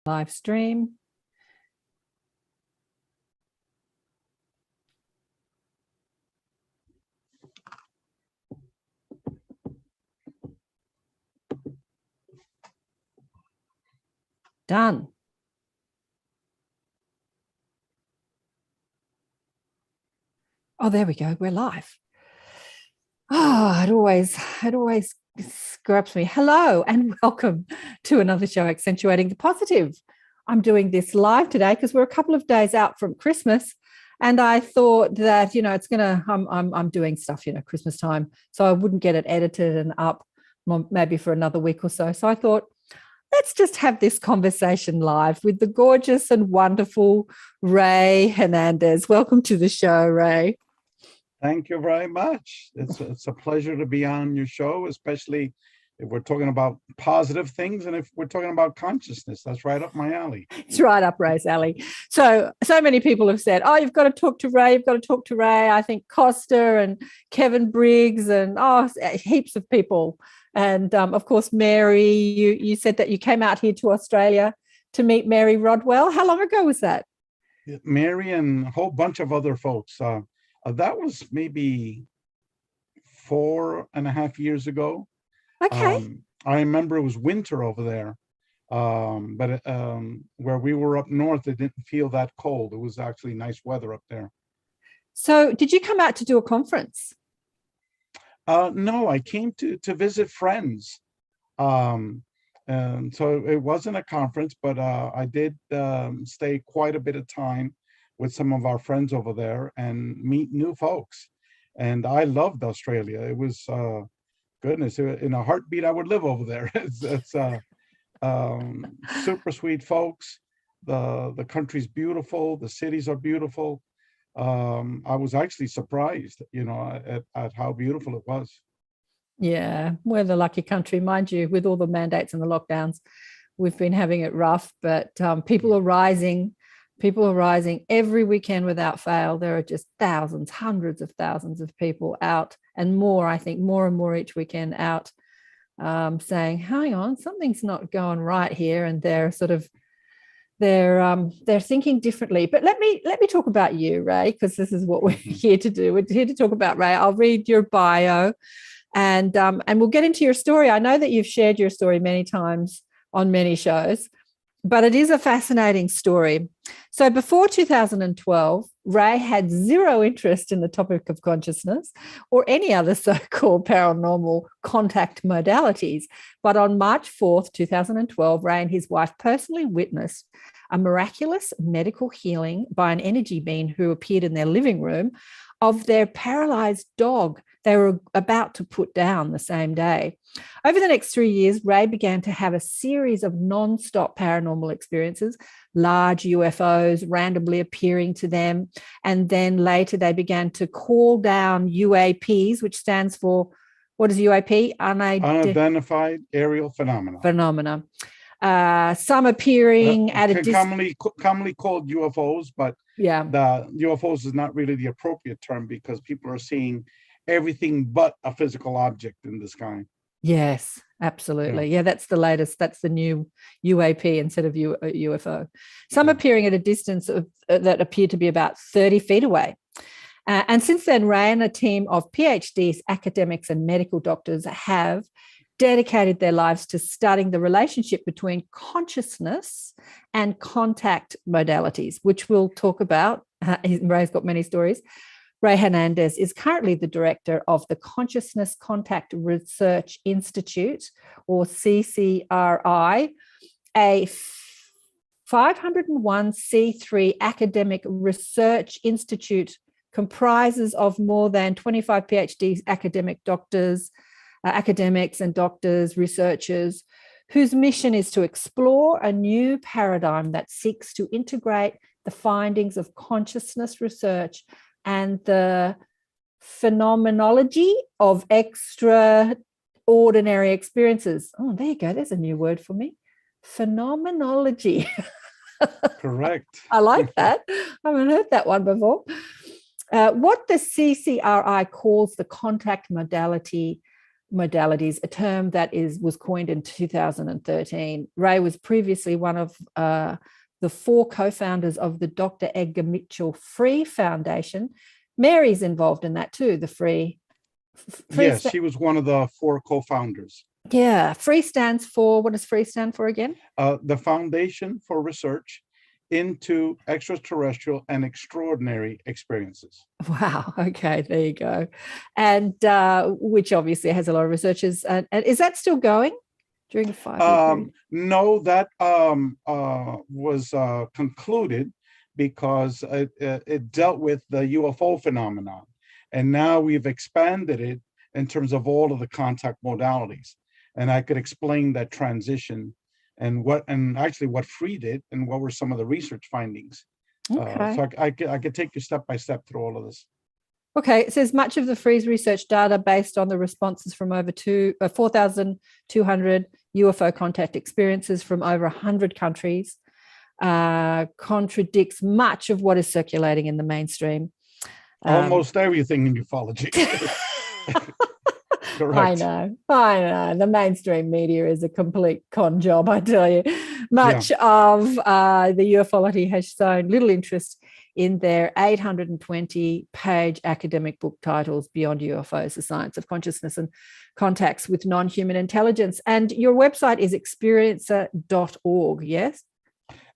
live stream. Done. Oh, there we go. We're live. Oh, it always grabs me. Hello and welcome to another show, Accentuating the Positive. I'm doing this live today because we're a couple of days out from Christmas, and I thought that it's gonna. I'm doing stuff, Christmas time, so I wouldn't get it edited and up maybe for another week or so. So I thought, let's just have this conversation live with the gorgeous and wonderful Rey Hernandez. Welcome to the show, Rey. Thank you very much. It's a pleasure to be on your show, especially if we're talking about positive things and if we're talking about consciousness. That's right up my alley. It's right up Rey's alley. So many people have said, oh, you've got to talk to Rey. You've got to talk to Rey. I think Costa and Kevin Briggs and heaps of people. And of course, Mary, you said that you came out here to Australia to meet Mary Rodwell. How long ago was that? Mary and a whole bunch of other folks. That was maybe 4.5 years ago. Okay. I remember it was winter over there, but where we were up north, it didn't feel that cold. It was actually nice weather up there. So did you come out to do a conference? No, I came to visit friends. And so it wasn't a conference, but I did stay quite a bit of time with some of our friends over there and meet new folks. And I loved Australia. It was, goodness, in a heartbeat, I would live over there. It's super sweet folks. The country's beautiful. The cities are beautiful. I was actually surprised, at how beautiful it was. Yeah, we're the lucky country, mind you, with all the mandates and the lockdowns. We've been having it rough, but people are rising. People are rising every weekend without fail. There are just thousands, hundreds of thousands of people out, and more, I think, more and more each weekend out, saying, hang on, something's not going right here. And they're they're thinking differently. But let me talk about you, Rey, because this is what we're here to do. We're here to talk about Rey. I'll read your bio and we'll get into your story. I know that you've shared your story many times on many shows, but it is a fascinating story. So before 2012, Rey had zero interest in the topic of consciousness or any other so-called paranormal contact modalities. But on March 4th, 2012, Rey and his wife personally witnessed a miraculous medical healing by an energy being who appeared in their living room of their paralyzed dog they were about to put down the same day. Over the next 3 years, Rey began to have a series of non-stop paranormal experiences, large UFOs randomly appearing to them. And then later they began to call down UAPs, which stands for, what is UAP? Unidentified aerial phenomena. Some appearing at a distance. Commonly called UFOs, but yeah, the UFOs is not really the appropriate term because people are seeing everything but a physical object in the sky. Yes, absolutely. Yeah, that's the latest. That's the new UAP instead of UFO. Some appearing at a distance that appeared to be about 30 feet away. And since then, Rey and a team of Ph.Ds, academics and medical doctors have dedicated their lives to studying the relationship between consciousness and contact modalities, which we'll talk about. Rey's got many stories. Rey Hernandez is currently the director of the Consciousness Contact Research Institute, or CCRI, a 501c3 academic research institute comprises of more than 25 PhD academics and doctors, researchers, whose mission is to explore a new paradigm that seeks to integrate the findings of consciousness research and the phenomenology of extraordinary experiences. Oh, there you go. There's a new word for me. Phenomenology. Correct. I like that. I haven't heard that one before. What the CCRI calls the contact modality modalities, a term that was coined in 2013. Rey was previously one of the 4 co-founders of the Dr. Edgar Mitchell Free Foundation. Mary's involved in that too, the Free. Yes, she was one of the 4 co-founders. Yeah, Free stands for, what does Free stand for again? The Foundation for Research into Extraterrestrial and Extraordinary Experiences. Wow. Okay, there you go. And which obviously has a lot of researchers. And is that still going during a 5-year period? No, that was concluded because it dealt with the UFO phenomenon. And now we've expanded it in terms of all of the contact modalities. And I could explain that transition and actually what freed it and what were some of the research findings. Okay. So I could take you step by step through all of this. Okay, it says much of the Free's research data based on the responses from over 4,200 UFO contact experiences from over 100 countries contradicts much of what is circulating in the mainstream. Almost everything in ufology. Correct. I know. The mainstream media is a complete con job, I tell you. Much of the ufology has shown little interest in their 820-page academic book titles, Beyond UFOs, The Science of Consciousness and Contacts with Non-Human Intelligence. And your website is experiencer.org, yes?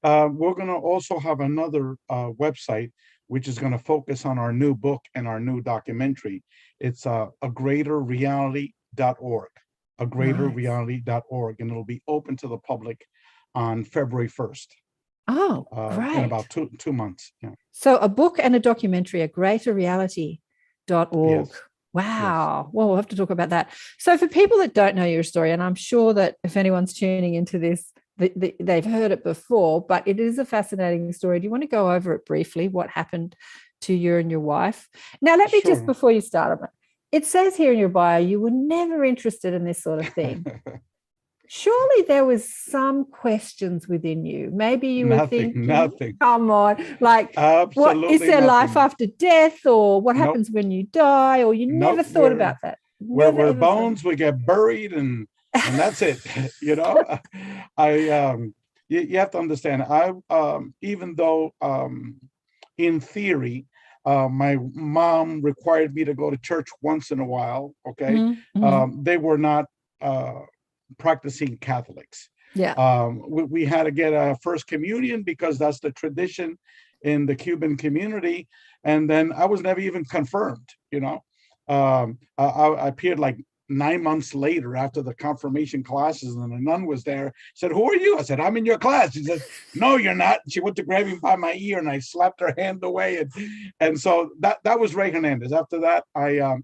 We're going to also have another website, which is going to focus on our new book and our new documentary. It's agreaterreality.org, agreaterreality.org, and it'll be open to the public on February 1st. Oh, great. In about two months. Yeah. So a book and a documentary, agreaterreality.org. Yes. Wow. Yes. Well, we'll have to talk about that. So for people that don't know your story, and I'm sure that if anyone's tuning into this, they've heard it before, but it is a fascinating story. Do you want to go over it briefly, what happened to you and your wife? Now, let me just, before you start, it says here in your bio, you were never interested in this sort of thing. Surely there was some questions within you. Maybe you were thinking, nothing. Come on, like, absolutely, what is there nothing. life after death, or what happens when you die, or you never thought about that? We're bones, we get buried, and that's it. You know, you have to understand. Even though in theory, my mom required me to go to church once in a while. Okay, Mm-hmm. they were not practicing Catholics. Yeah. We had to get a first communion because that's the tradition in the Cuban community. And then I was never even confirmed, you know. I appeared like 9 months later after the confirmation classes, and the nun was there, said, "Who are you?" I said, "I'm in your class." She said, "No, you're not." She went to grab me by my ear and I slapped her hand away. And so that was Rey Hernandez. After that, I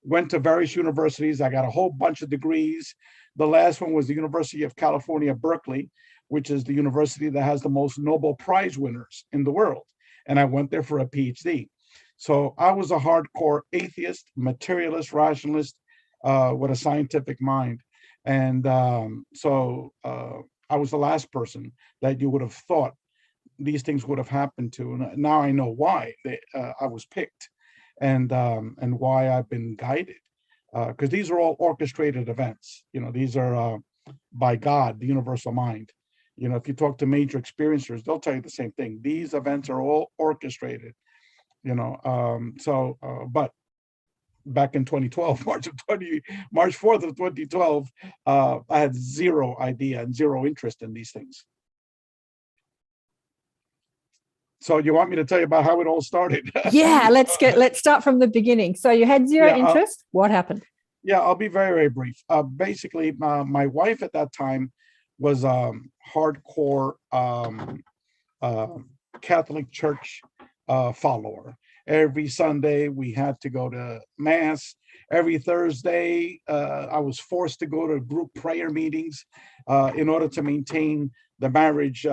went to various universities. I got a whole bunch of degrees. The last one was the University of California, Berkeley, which is the university that has the most Nobel Prize winners in the world. And I went there for a Ph.D. So I was a hardcore atheist, materialist, rationalist, with a scientific mind. And so I was the last person that you would have thought these things would have happened to. And now I know why I was picked and why I've been guided. Because these are all orchestrated events. You know, these are by God, the universal mind. You know, if you talk to major experiencers, they'll tell you the same thing. These events are all orchestrated. You know, but back in 2012, March 4th of 2012, I had zero idea and zero interest in these things. So you want me to tell you about how it all started? Yeah, let's start from the beginning. So you had zero interest. What happened? Yeah, I'll be very, very brief. Basically, my wife at that time was hardcore Catholic Church follower. Every Sunday we had to go to mass. Every Thursday I was forced to go to group prayer meetings in order to maintain the marriage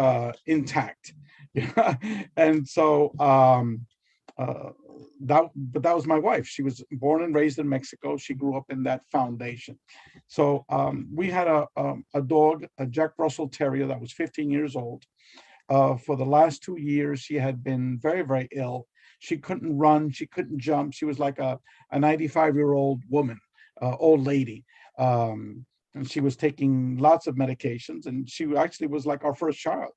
intact. And so that was my wife. She was born and raised in Mexico. She grew up in that foundation. So we had a dog, a Jack Russell Terrier that was 15 years old. For the last 2 years, she had been very, very ill. She couldn't run. She couldn't jump. She was like a 95-year-old woman, old lady. And she was taking lots of medications, and she actually was like our first child.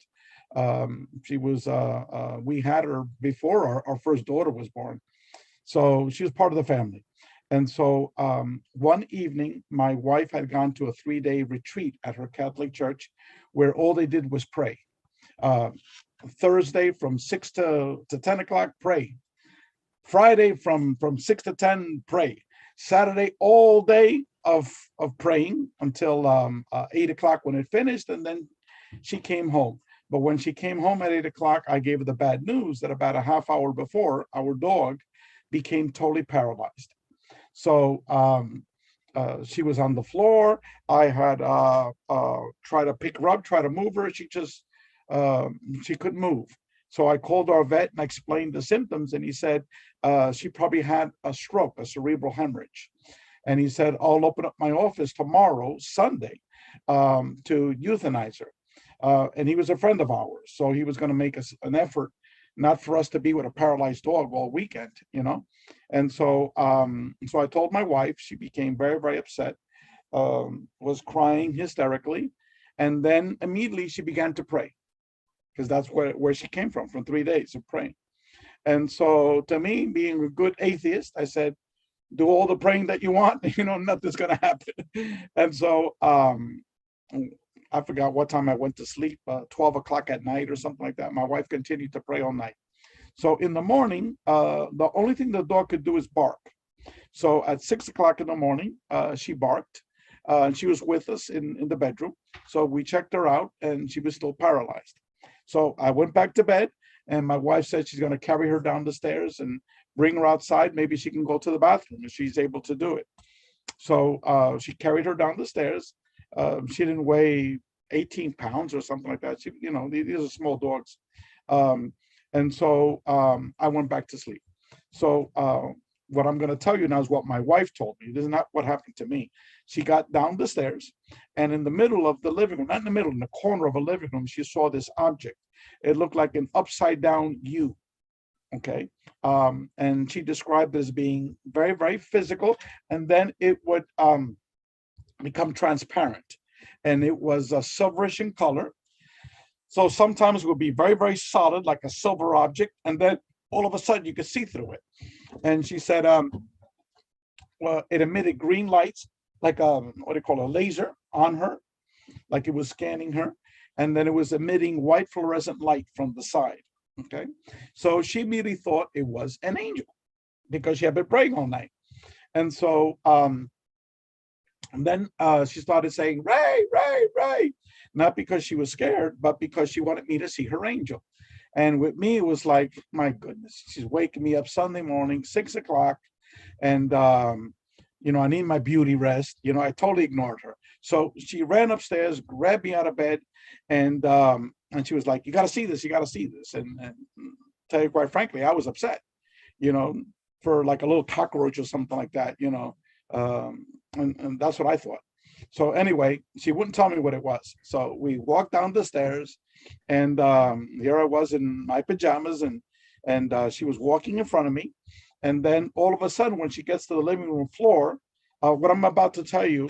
She was, we had her before our first daughter was born. So she was part of the family. And so one evening, my wife had gone to a 3-day retreat at her Catholic church where all they did was pray. Thursday from 6 to 10 o'clock, pray. Friday from 6 to 10, pray. Saturday, all day of praying until 8 o'clock when it finished, and then she came home. But when she came home at 8 o'clock, I gave her the bad news that about a half hour before, our dog became totally paralyzed. So she was on the floor. I had tried to pick her up, try to move her. She couldn't move. So I called our vet and I explained the symptoms, and he said she probably had a stroke, a cerebral hemorrhage. And he said, I'll open up my office tomorrow, Sunday, to euthanize her. And he was a friend of ours, so he was going to make us an effort not for us to be with a paralyzed dog all weekend, And so so I told my wife. She became very, very upset, was crying hysterically, and then immediately she began to pray, because that's where she came from 3 days of praying. And so to me, being a good atheist, I said, do all the praying that you want, nothing's going to happen. And so I forgot what time I went to sleep, 12 o'clock at night or something like that. My wife continued to pray all night. So in the morning, the only thing the dog could do is bark. So at 6 o'clock in the morning, she barked, and she was with us in the bedroom. So we checked her out, and she was still paralyzed. So I went back to bed, and my wife said she's going to carry her down the stairs and bring her outside. Maybe she can go to the bathroom if she's able to do it. So she carried her down the stairs. She didn't weigh 18 pounds or something like that. These are small dogs. And so I went back to sleep. So what I'm going to tell you now is what my wife told me. This is not what happened to me. She got down the stairs, and in the middle of the living room, not in the middle, in the corner of a living room, she saw this object. It looked like an upside down U. Okay. And she described it as being very, very physical. And then it would become transparent. And it was a silverish in color. So sometimes it would be very, very solid, like a silver object. And then all of a sudden you could see through it. And she said, well, it emitted green lights, like what do you call a laser on her, like it was scanning her. And then it was emitting white fluorescent light from the side. Okay. So she immediately thought it was an angel because she had been praying all night. And so and then she started saying, Ray, Ray, Ray, not because she was scared, but because she wanted me to see her angel. And with me, it was like, my goodness, she's waking me up Sunday morning, 6 o'clock. And, I need my beauty rest. I totally ignored her. So she ran upstairs, grabbed me out of bed, and she was like, you got to see this. You got to see this. And tell you quite frankly, I was upset, for like a little cockroach or something like that, and that's what I thought. So anyway, she wouldn't tell me what it was. So we walked down the stairs, and here I was in my pajamas, and she was walking in front of me. And then all of a sudden, when she gets to the living room floor, what I'm about to tell you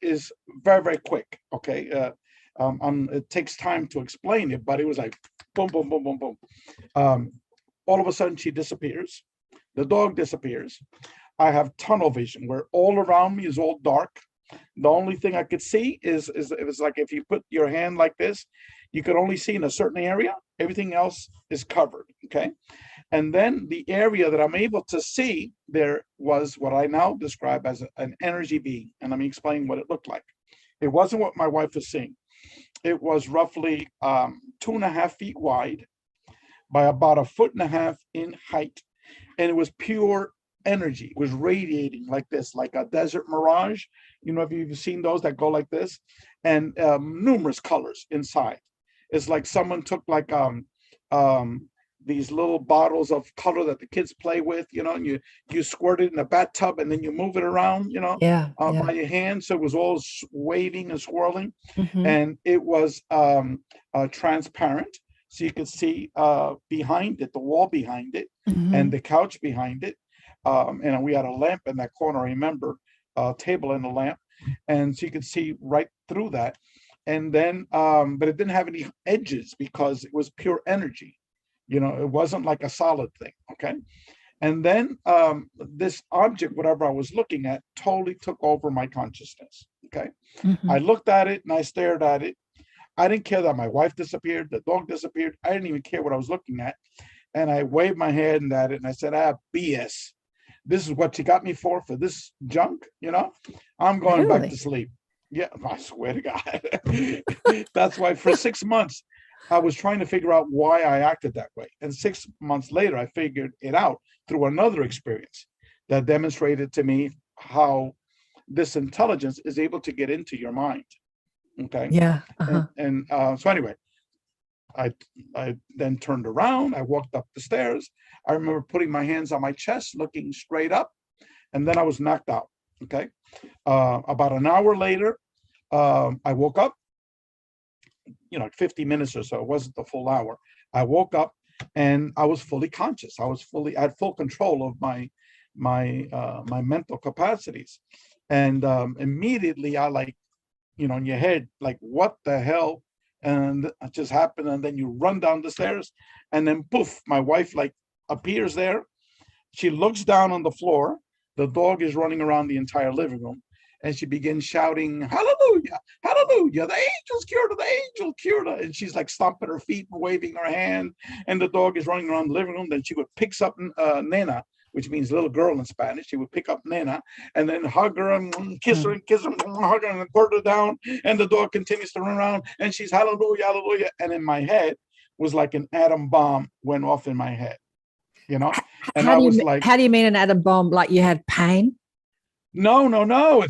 is very, very quick. Okay. It takes time to explain it, but it was like boom, boom, boom, boom, boom. All of a sudden, she disappears. The dog disappears. I have tunnel vision where all around me is all dark. The only thing I could see is it was like if you put your hand like this, you could only see in a certain area. Everything else is covered. Okay. And then the area that I'm able to see, there was what I now describe as an energy being. And let me explain what it looked like. It wasn't what my wife was seeing. It was roughly 2.5 feet wide by about 1.5 feet in height. And it was pure energy. It was radiating like this, like a desert mirage. If you've seen those that go like this, and numerous colors inside. It's like someone took like these little bottles of color that the kids play with, and you squirt it in a bathtub and then you move it around, by your hand. So it was all waving and swirling. Mm-hmm. And it was transparent. So you could see behind it, the wall behind it, mm-hmm. and the couch behind it. And we had a lamp in that corner, I remember, a table and a lamp. and she could see right through that. And then, but it didn't have any edges because it was pure energy. It wasn't like a solid thing. Okay. And then this object, whatever I was looking at, totally took over my consciousness. Okay. I looked at it and I stared at it. I didn't care that my wife disappeared, the dog disappeared. I didn't even care what I was looking at. And I waved my hand at it and I said, BS. This is what you got me for this junk, I'm going back to sleep. Yeah, I swear to God. That's why for 6 months, I was trying to figure out why I acted that way. And 6 months later, I figured it out through another experience that demonstrated to me how this intelligence is able to get into your mind. Okay. Yeah. And so anyway, I then turned around. I walked up the stairs. I remember putting my hands on my chest, looking straight up, and then I was knocked out. Okay. About an hour later, I woke up. 50 minutes or so. It wasn't the full hour. I woke up and I was fully conscious. I had full control of my mental capacities. And immediately I in your head, like, what the hell? And it just happened. And then you run down the stairs and then poof, my wife appears there. She looks down on the floor. The dog is running around the entire living room. And she begins shouting, hallelujah, hallelujah, the angels cured her, the angel cured her. And she's stomping her feet and waving her hand. And the dog is running around the living room. Then she would pick up Nena, which means little girl in Spanish. She would pick up Nena and then hug her and kiss her and hug her and put her down. And the dog continues to run around and she's hallelujah, hallelujah. And in my head was like an atom bomb went off in my head, And how do you mean an atom bomb? Like you had pain? No.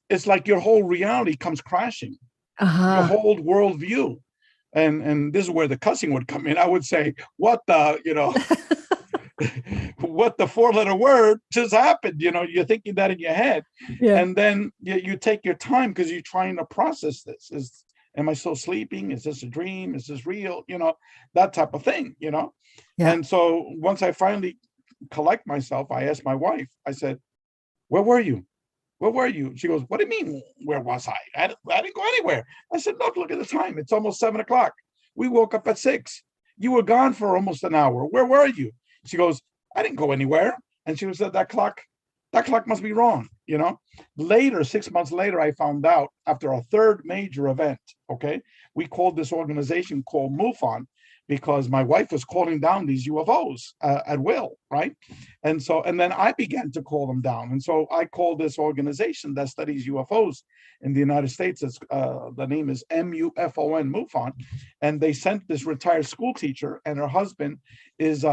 It's like your whole reality comes crashing. Your whole worldview. And this is where the cussing would come in. I would say, what the, what the 4-letter word just happened? You're thinking that in your head. Yeah. And then you take your time because you're trying to process this. Am I still sleeping? Is this a dream? Is this real? That type of thing, Yeah. And so once I finally collect myself, I asked my wife, I said, where were you? Where were you? She goes, what do you mean, where was I? I didn't go anywhere. I said, look at the time. It's almost 7:00. We woke up at 6. You were gone for almost an hour. Where were you? She goes, I didn't go anywhere. And she said, that clock must be wrong. Later, 6 months later, I found out after a third major event. Okay. We called this organization called MUFON, because my wife was calling down these UFOs at will, right? And then I began to call them down. And so I called this organization that studies UFOs in the United States. It's, the name is MUFON, MUFON. And they sent this retired school teacher, and her husband is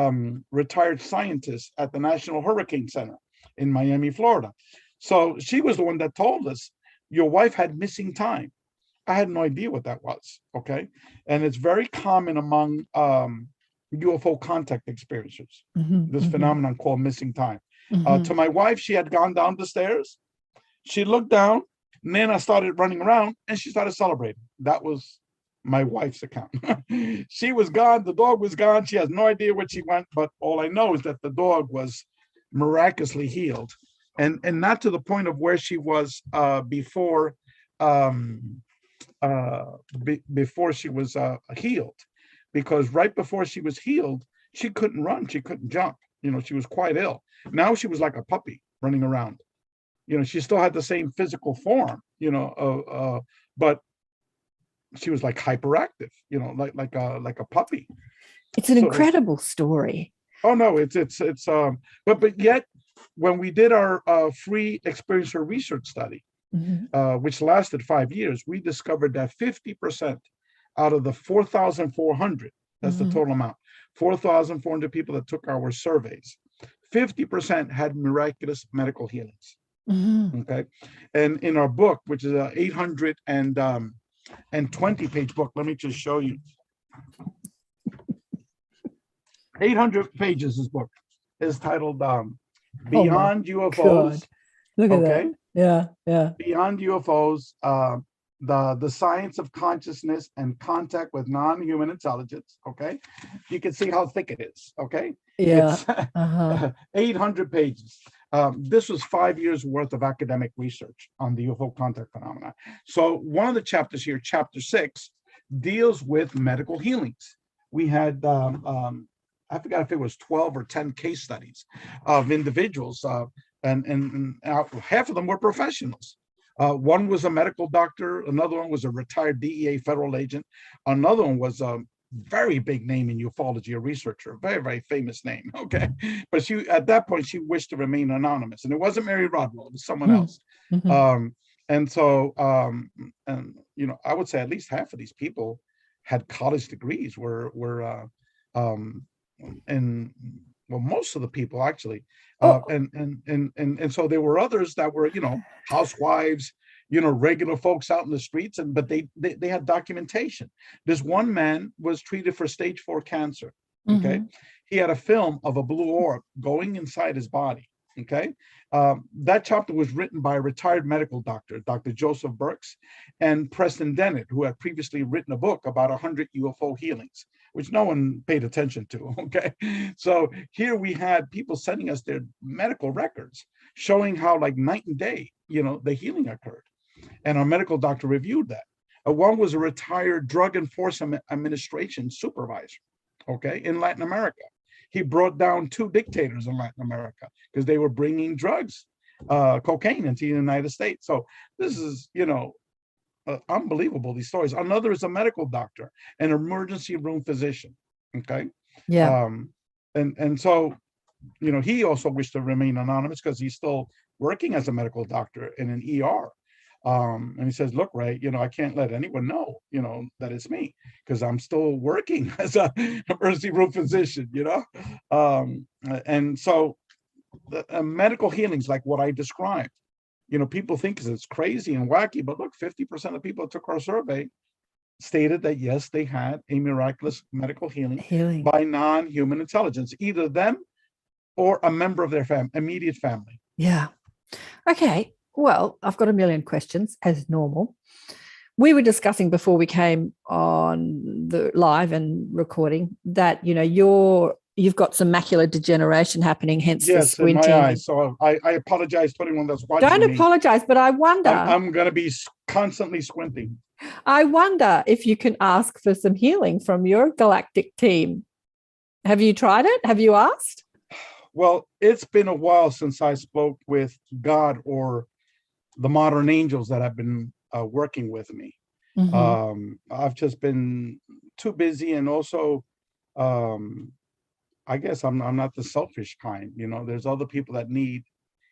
retired scientist at the National Hurricane Center in Miami, Florida. So she was the one that told us, your wife had missing time. I had no idea what that was, okay? And it's very common among UFO contact experiencers, this phenomenon called missing time. To my wife, she had gone down the stairs. She looked down, Nana started running around, and she started celebrating. That was my wife's account. She was gone, the dog was gone. She has no idea where she went, but all I know is that the dog was miraculously healed. And not to the point of where she was before she was healed, because right before she was healed, she couldn't run, she couldn't jump. She was quite ill. Now she was like a puppy running around. She still had the same physical form, but she was like hyperactive, like a puppy. It's an incredible story. Oh no, it's but yet when we did our free experiencer research study, which lasted 5 years, we discovered that 50% out of the 4,400, that's the total amount, 4,400 people that took our surveys, 50% had miraculous medical healings. Okay. And in our book, which is a 820-page book, let me just show you. 800 pages, this book is titled Beyond UFOs. God. Look at that. Yeah. Beyond UFOs, the science of consciousness and contact with non-human intelligence. Okay, you can see how thick it is. Okay, Yeah. it's Uh-huh. 800 pages. This was 5 years worth of academic research on the UFO contact phenomena. So one of the chapters here, chapter 6, deals with medical healings. We had I forgot if it was 12 or 10 case studies of individuals, and half of them were professionals. One was a medical doctor, another one was a retired DEA federal agent, another one was a very big name in ufology, a researcher, a very, very famous name. Okay. But she, at that point, she wished to remain anonymous. And it wasn't Mary Rodwell, it was someone else. Mm-hmm. And so, and I would say at least half of these people had college degrees, and well, most of the people actually, Oh, and so there were others that were, housewives, regular folks out in the streets, but they had documentation. This one man was treated for stage 4 cancer. Okay, mm-hmm. he had a film of a blue orb going inside his body. Okay, that chapter was written by a retired medical doctor, Dr. Joseph Burks, and Preston Dennett, who had previously written a book about 100 UFO healings, which no one paid attention to. Okay, so here we had people sending us their medical records showing how, like, night and day, the healing occurred, and our medical doctor reviewed that. One was a retired Drug Enforcement Administration supervisor, okay, in Latin America. He brought down 2 dictators in Latin America because they were bringing drugs, cocaine, into the United States. So this is, unbelievable, these stories. Another is a medical doctor, an emergency room physician. Okay. Yeah. And so, he also wished to remain anonymous because he's still working as a medical doctor in an ER. And he says, look, Ray, I can't let anyone know, that it's me, because I'm still working as a emergency room physician, and so medical healings like what I described, people think it's crazy and wacky, but look, 50% of people that took our survey stated that, yes, they had a miraculous medical healing by non-human intelligence, either them or a member of their immediate family. Yeah. Okay. Well, I've got a million questions, as normal. We were discussing before we came on the live and recording that, you've got some macular degeneration happening, hence the squinting. In my eyes. So I apologize to anyone that's watching. Don't apologize, but I wonder. I'm going to be constantly squinting. I wonder if you can ask for some healing from your galactic team. Have you tried it? Have you asked? Well, it's been a while since I spoke with God or the modern angels that have been working with me. Mm-hmm. I've just been too busy, and also, I guess I'm not the selfish kind. There's other people that need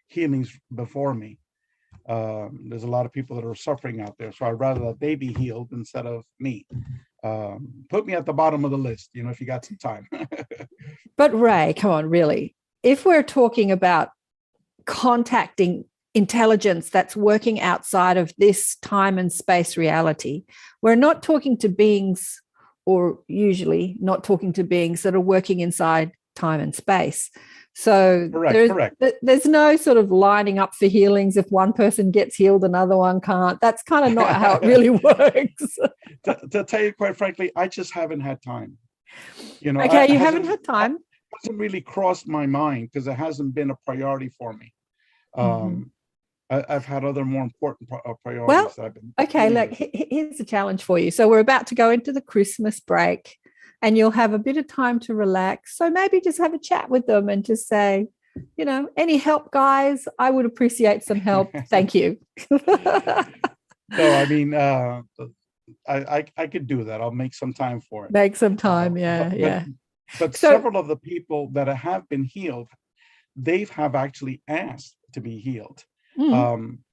healings before me. There's a lot of people that are suffering out there, so I'd rather that they be healed instead of me. Put me at the bottom of the list, if you got some time. But Ray, come on, really. If we're talking about contacting intelligence that's working outside of this time and space reality, we're not talking to beings, or usually not talking to beings that are working inside time and space. So correct. There's no sort of lining up for healings. If one person gets healed, another one can't. That's kind of not how it really works. To tell you quite frankly, I just haven't had time. Okay, you haven't had time. It hasn't really crossed my mind because it hasn't been a priority for me. I've had other more important priorities. Well, that I've been okay, look, here's a challenge for you. So we're about to go into the Christmas break, and you'll have a bit of time to relax. So maybe just have a chat with them and just say, any help, guys? I would appreciate some help. Thank you. No, I mean, I could do that. I'll make some time for it. Make some time, yeah. But several of the people that have been healed, they have actually asked to be healed.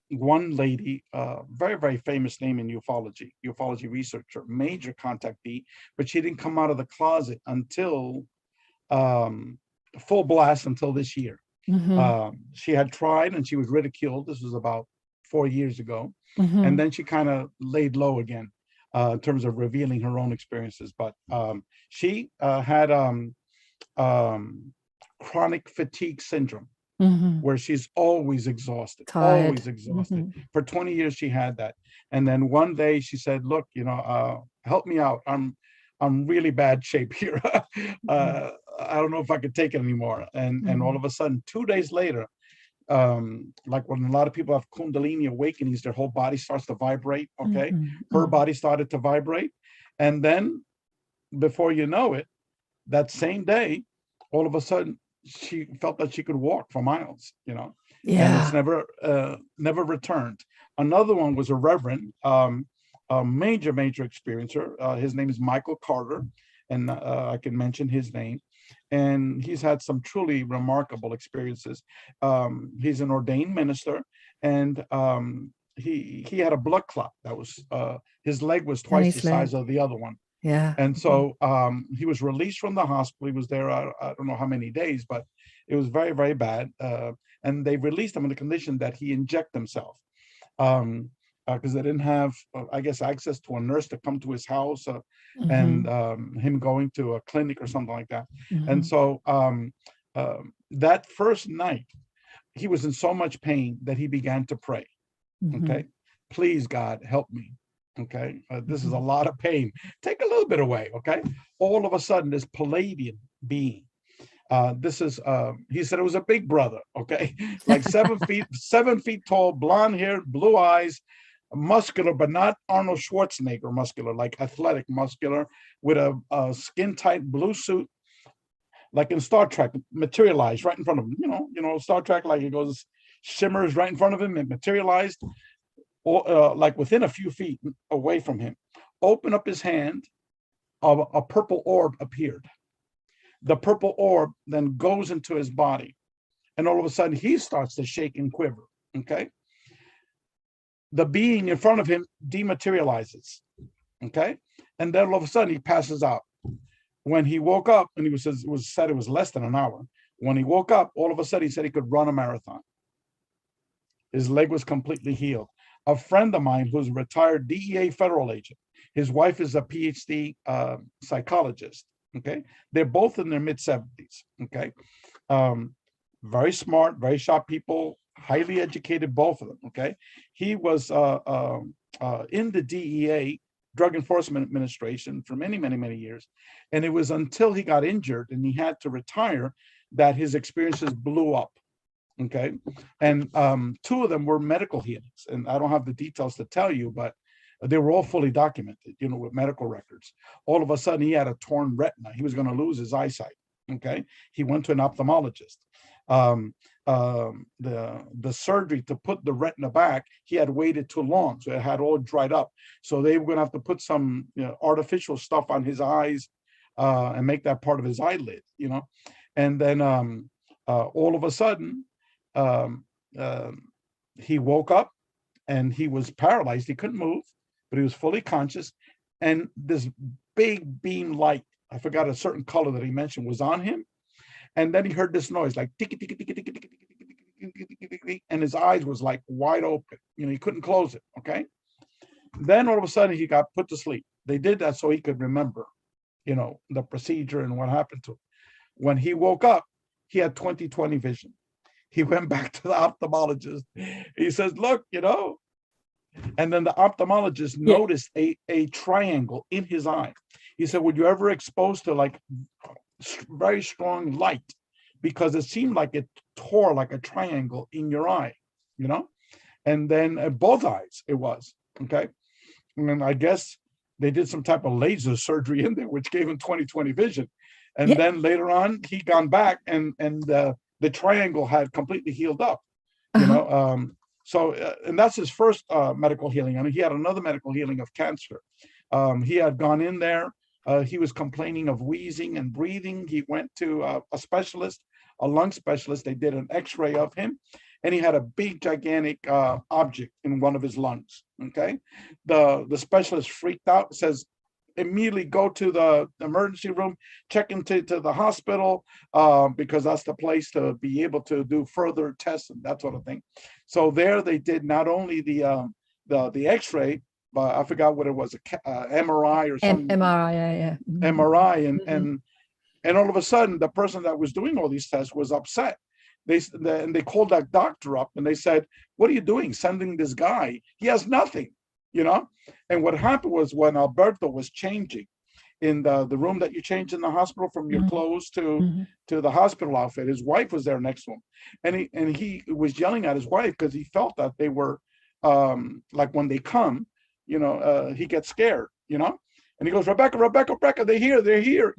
One lady, very, very famous name in ufology researcher, major contactee, but she didn't come out of the closet until full blast until this year. She had tried and she was ridiculed. This was about 4 years ago. And then she kind of laid low again in terms of revealing her own experiences. But she had chronic fatigue syndrome. where she's always exhausted, Tired. always exhausted. For 20 years, she had that. And then one day she said, look, help me out. I'm really bad shape here. I don't know if I could take it anymore. And all of a sudden, 2 days later, like when a lot of people have Kundalini awakenings, their whole body starts to vibrate. Okay. Her body started to vibrate. And then before you know it, that same day, all of a sudden, she felt that she could walk for miles, and it's never returned. Another one was a reverend, a major experiencer. His name is Michael Carter, and I can mention his name. And he's had some truly remarkable experiences. He's an ordained minister, and he had a blood clot that was his leg was twice the size of the other one. Yeah. And so he was released from the hospital. He was there, I don't know how many days, but it was very, very bad. And they released him on the condition that he inject himself because they didn't have, I guess, access to a nurse to come to his house and him going to a clinic or something like that. And so that first night, he was in so much pain that he began to pray. Okay, please, God, help me. Okay, this is a lot of pain. Take a little bit away. Okay, all of a sudden, this Palladian being. This is. He said it was a big brother. Okay, like 7 feet tall, blonde hair, blue eyes, muscular, but not Arnold Schwarzenegger muscular, like athletic muscular, with a skin tight blue suit, like in Star Trek, materialized right in front of him. Star Trek, like it goes shimmers right in front of him and materialized. Or like within a few feet away from him, open up his hand, a purple orb appeared. The purple orb then goes into his body, and all of a sudden he starts to shake and quiver. Okay, the being in front of him dematerializes. Okay, and then all of a sudden he passes out. When he woke up, and it was less than an hour. When he woke up, all of a sudden he said he could run a marathon. His leg was completely healed. A friend of mine who's a retired DEA federal agent, his wife is a Ph.D. Psychologist. Okay, they're both in their mid-70s. Okay, very smart, very sharp people, highly educated, both of them. Okay, he was in the DEA, Drug Enforcement Administration, for many, many, many years, and it was until he got injured and he had to retire that his experiences blew up. Okay, and 2 of them were medical healings, and I don't have the details to tell you, but they were all fully documented, with medical records. All of a sudden, he had a torn retina. He was going to lose his eyesight. Okay, he went to an ophthalmologist. The surgery to put the retina back, he had waited too long, so it had all dried up. So they were going to have to put some artificial stuff on his eyes and make that part of his eyelid. And then all of a sudden. He woke up and he was paralyzed. He couldn't move, but he was fully conscious. And this big beam light, I forgot a certain color that he mentioned, was on him. And then he heard this noise like tick, tick, tick, tick, tick, tick, tick, tick, and his eyes was like wide open. He couldn't close it. Okay. Then all of a sudden he got put to sleep. They did that so he could remember, the procedure and what happened to him. When he woke up, he had 20/20 vision. He went back to the ophthalmologist. He says, look, and then the ophthalmologist noticed a triangle in his eye. He said, were you ever exposed to like very strong light? Because it seemed like it tore like a triangle in your eye, and then both eyes it was. Okay. And I guess they did some type of laser surgery in there, which gave him 20/20 vision. And then later on, he gone back and the triangle had completely healed up, So, and that's his first medical healing. I mean, he had another medical healing of cancer. He had gone in there. He was complaining of wheezing and breathing. He went to a specialist, a lung specialist. They did an X-ray of him, and he had a big, gigantic object in one of his lungs. Okay, the specialist freaked out. Says, immediately go to the emergency room, check into the hospital, because that's the place to be able to do further tests and that sort of thing. So there they did not only the X-ray, but I forgot what it was, MRI or something. MRI, yeah. MRI, and all of a sudden the person that was doing all these tests was upset and they called that doctor up and they said, "What are you doing sending this guy? He has nothing," you know. And what happened was, when Alberto was changing in the room that you change in the hospital from your clothes to the hospital outfit, his wife was there next to him, and he was yelling at his wife because he felt that they were like, when they come, he gets scared, and he goes, "Rebecca, Rebecca, Rebecca, they're here,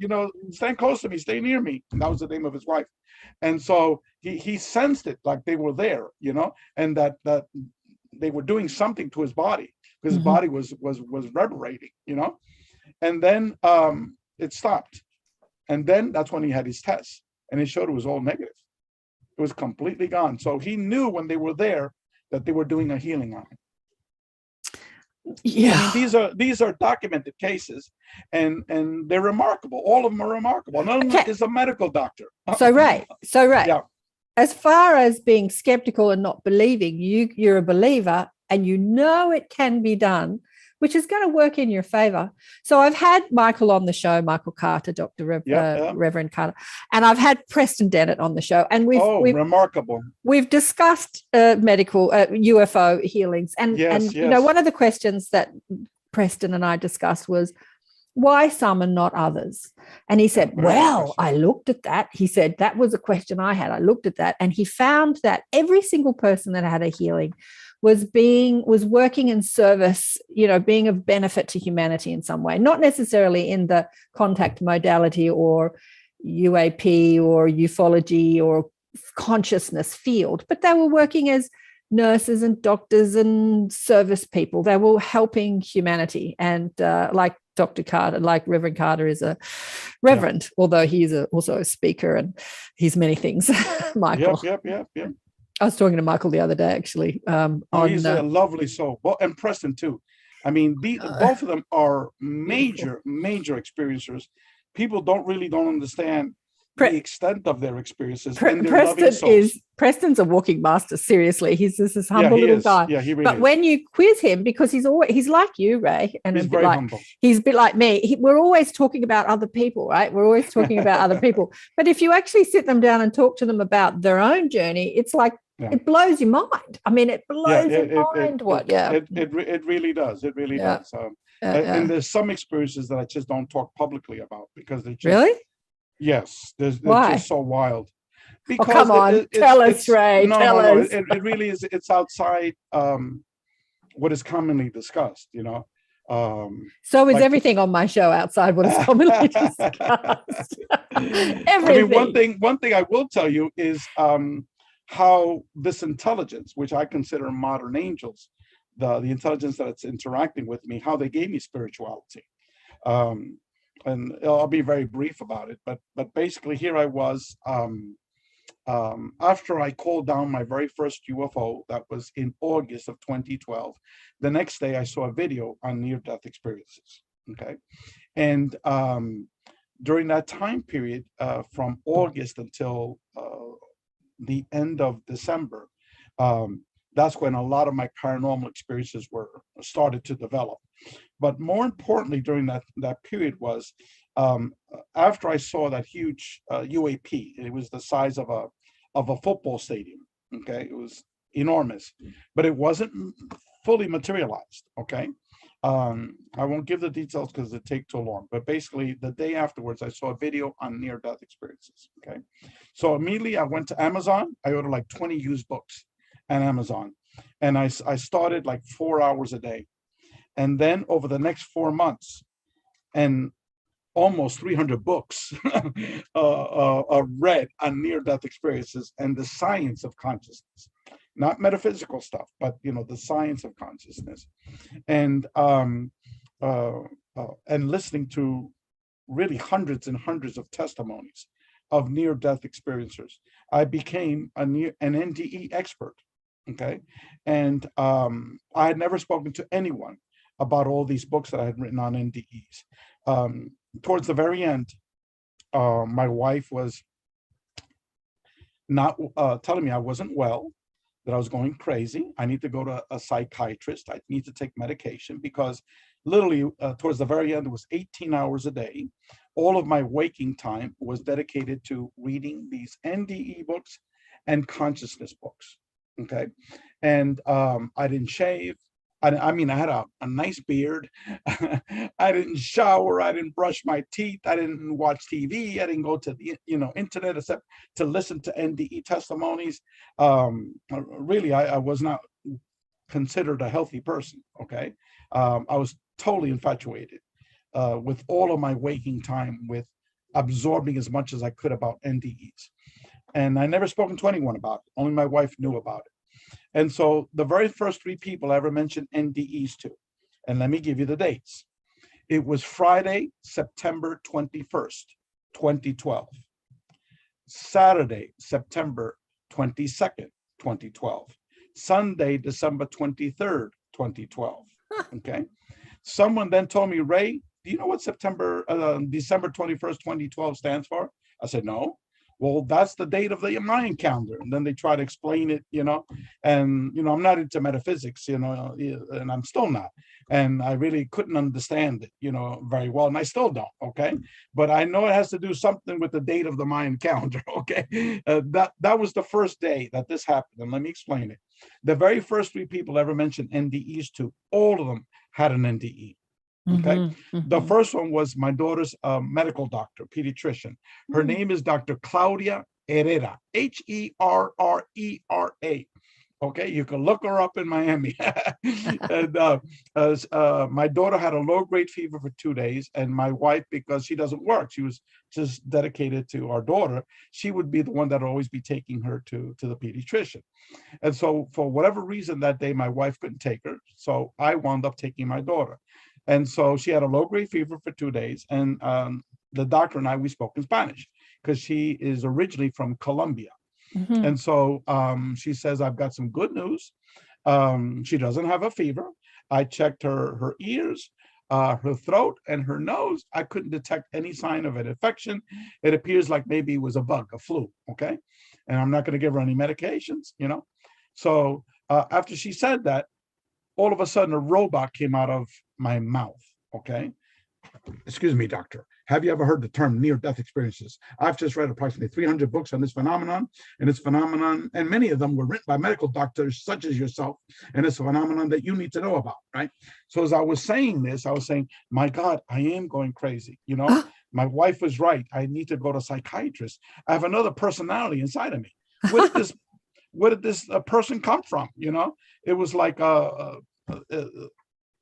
stand close to me, stay near me." And that was the name of his wife. And so he sensed it, like they were there, and that they were doing something to his body, because his body was reverberating, and then it stopped. And then that's when he had his test, and it showed it was all negative. It was completely gone. So he knew when they were there that they were doing a healing on him. Yeah. I mean, these are documented cases, and they're remarkable. All of them are remarkable. None of them is a medical doctor. So Ray, Yeah. As far as being skeptical and not believing, you're a believer, and it can be done, which is going to work in your favor. So I've had Michael on the show, Michael Carter, Dr. Reverend Carter, and I've had Preston Dennett on the show, and we've remarkable. We've discussed medical UFO healings, and yes. One of the questions that Preston and I discussed was, why some and not others? And he said, well, I looked at that. He said, that was a question I had. I looked at that, and he found that every single person that had a healing was working in service, being of benefit to humanity in some way, not necessarily in the contact modality or UAP or ufology or consciousness field, but they were working as nurses and doctors and service people. They were helping humanity. And like Dr. Carter, like Reverend Carter is a reverend, although he's also a speaker and he's many things. Michael. Yep. I was talking to Michael the other day, actually. He's a lovely soul. Well, and Preston too. I mean, both of them are major experiencers. People don't understand the extent of their experiences. And their loving souls. Preston's a walking master. Seriously, he's just this humble little guy. Yeah, he really but is. When you quiz him, because he's like you, Ray, and he's very humble. He's a bit like me. We're always talking about other people, right? We're always talking about other people. But if you actually sit them down and talk to them about their own journey, it's like it blows your mind. I mean, it blows your mind. It really does. It really does. And there's some experiences that I just don't talk publicly about because they're just really. Yes, they're just so wild. Because come on, tell us, Ray. Tell us. It really is. It's outside what is commonly discussed. So is everything on my show outside what is commonly discussed. Everything. I mean, one thing I will tell you is how this intelligence, which I consider modern angels, the intelligence that's interacting with me, how they gave me spirituality. And I'll be very brief about it, but basically here I was, after I called down my very first UFO, that was in August of 2012. The next day I saw a video on near-death experiences, okay? And during that time period, from August until the end of December, that's when a lot of my paranormal experiences started to develop. But more importantly, during that period was after I saw that huge UAP. It was the size of a football stadium. Okay, it was enormous, but it wasn't fully materialized. Okay, I won't give the details because it take too long. But basically, the day afterwards, I saw a video on near-death experiences. Okay, so immediately I went to Amazon. I ordered like 20 used books on Amazon, and I started like 4 hours a day. And then over the next 4 months, and almost 300 books are read on near-death experiences and the science of consciousness, not metaphysical stuff, but the science of consciousness, and listening to really hundreds and hundreds of testimonies of near-death experiencers. I became an NDE expert. Okay, and I had never spoken to anyone about all these books that I had written on NDEs. Towards the very end, my wife was not telling me I wasn't well, that I was going crazy. I need to go to a psychiatrist. I need to take medication because literally towards the very end, it was 18 hours a day. All of my waking time was dedicated to reading these NDE books and consciousness books. Okay. And I didn't shave. I mean, I had a nice beard. I didn't shower. I didn't brush my teeth. I didn't watch TV. I didn't go to the internet except to listen to NDE testimonies. Really, I was not considered a healthy person. Okay, I was totally infatuated with all of my waking time with absorbing as much as I could about NDEs, and I never spoken to anyone about it. Only my wife knew about it. And so the very first 3 people I ever mentioned NDEs to, and let me give you the dates. It was Friday, September 21st, 2012. Saturday, September 22nd, 2012. Sunday, December 23rd, 2012. Okay. Someone then told me, Ray, do you know what December 21st, 2012 stands for? I said, no. Well, that's the date of the Mayan calendar. And then they try to explain it, and, I'm not into metaphysics, and I'm still not. And I really couldn't understand it, very well. And I still don't. Okay. But I know it has to do something with the date of the Mayan calendar. Okay. That was the first day that this happened. And let me explain it. The very first 3 people ever mentioned NDEs to, all of them had an NDE. Okay. The first one was my daughter's medical doctor, pediatrician. Her name is Dr. Claudia Herrera, Herrera. Okay, you can look her up in Miami. And my daughter had a low-grade fever for 2 days, and my wife, because she doesn't work, she was just dedicated to our daughter, she would be the one that would always be taking her to the pediatrician. And so for whatever reason that day, my wife couldn't take her, so I wound up taking my daughter. And so she had a low-grade fever for 2 days, and the doctor and I, we spoke in Spanish because she is originally from Colombia. And so she says, I've got some good news. She doesn't have a fever. I checked her ears, her throat, and her nose. I couldn't detect any sign of an infection. It appears like maybe it was a bug, a flu, okay? And I'm not going to give her any medications, So after she said that, all of a sudden a robot came out of my mouth, okay? Excuse me, doctor. Have you ever heard the term near-death experiences? I've just read approximately 300 books on this phenomenon, and many of them were written by medical doctors such as yourself, and it's a phenomenon that you need to know about, right? So as I was saying this, I was saying, my God, I am going crazy, My wife was right. I need to go to a psychiatrist. I have another personality inside of me. Where did this person come from? It was like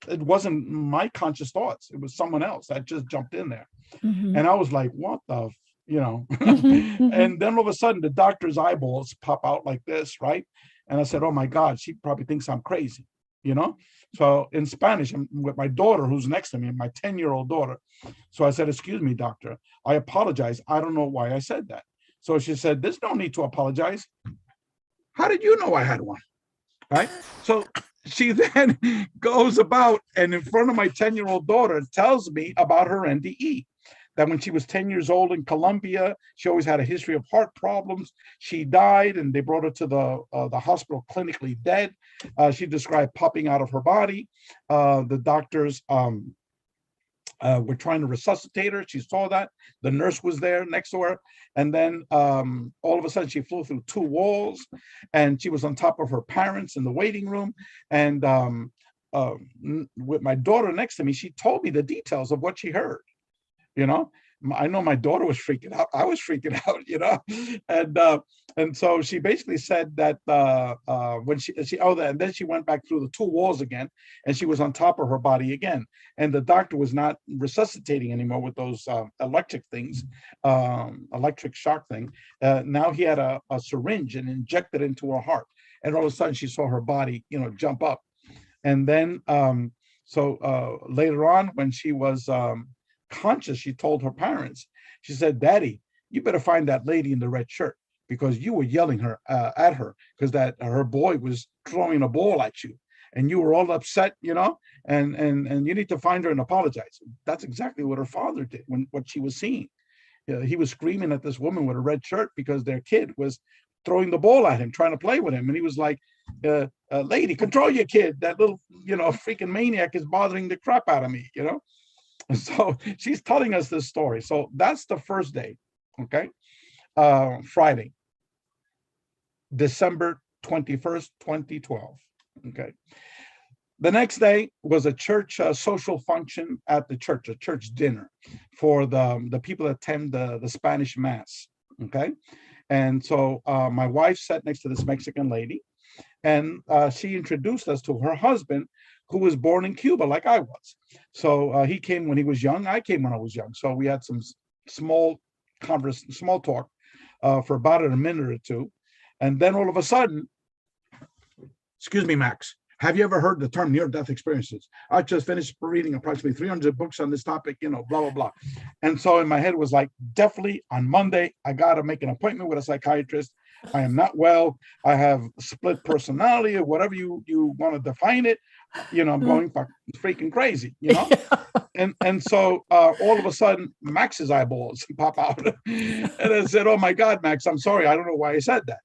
it wasn't my conscious thoughts. It was someone else that just jumped in there. And I was like, what the, and then all of a sudden the doctor's eyeballs pop out like this, right? And I said, oh my God, she probably thinks I'm crazy, So in Spanish, I'm with my daughter who's next to me, my 10-year-old daughter. So I said, excuse me, doctor, I apologize. I don't know why I said that. So she said, there's no need to apologize. How did you know I had one? Right? So she then goes about and in front of my 10-year-old daughter tells me about her NDE, that when she was 10 years old in Colombia, she always had a history of heart problems. She died and they brought her to the hospital clinically dead. She described popping out of her body. The doctors were trying to resuscitate her. She saw that. The nurse was there next to her. And then all of a sudden she flew through 2 walls and she was on top of her parents in the waiting room. And with my daughter next to me, she told me the details of what she heard. I know my daughter was freaking out. I was freaking out, and so she basically said that when and then she went back through the 2 walls again, and she was on top of her body again. And the doctor was not resuscitating anymore with those electric things, electric shock thing. Now he had a syringe and injected into her heart, and all of a sudden she saw her body, jump up. And then later on, when she was conscious, she told her parents, she said, Daddy, you better find that lady in the red shirt because you were yelling at her because that her boy was throwing a ball at you and you were all upset, and you need to find her and apologize. That's exactly what her father did what she was seeing. He was screaming at this woman with a red shirt because their kid was throwing the ball at him, trying to play with him. And he was like, lady, control your kid. That little, freaking maniac is bothering the crap out of me, So she's telling us this story. So that's the first day, okay? Friday. December 21st, 2012. Okay. The next day was a church social function at the church, a church dinner for the people that attend the Spanish Mass. Okay. And so my wife sat next to this Mexican lady, and she introduced us to her husband, who was born in Cuba, like I was. So he came when he was young. I came when I was young. So we had some small talk for about a minute or two. And then all of a sudden, excuse me, Max, have you ever heard the term near-death experiences? I just finished reading approximately 300 books on this topic, blah, blah, blah. And so in my head was like, definitely on Monday, I got to make an appointment with a psychiatrist. I am not well. I have split personality, or whatever you want to define it. I'm going freaking crazy, And so all of a sudden, Max's eyeballs pop out. And I said, oh my God, Max, I'm sorry. I don't know why I said that.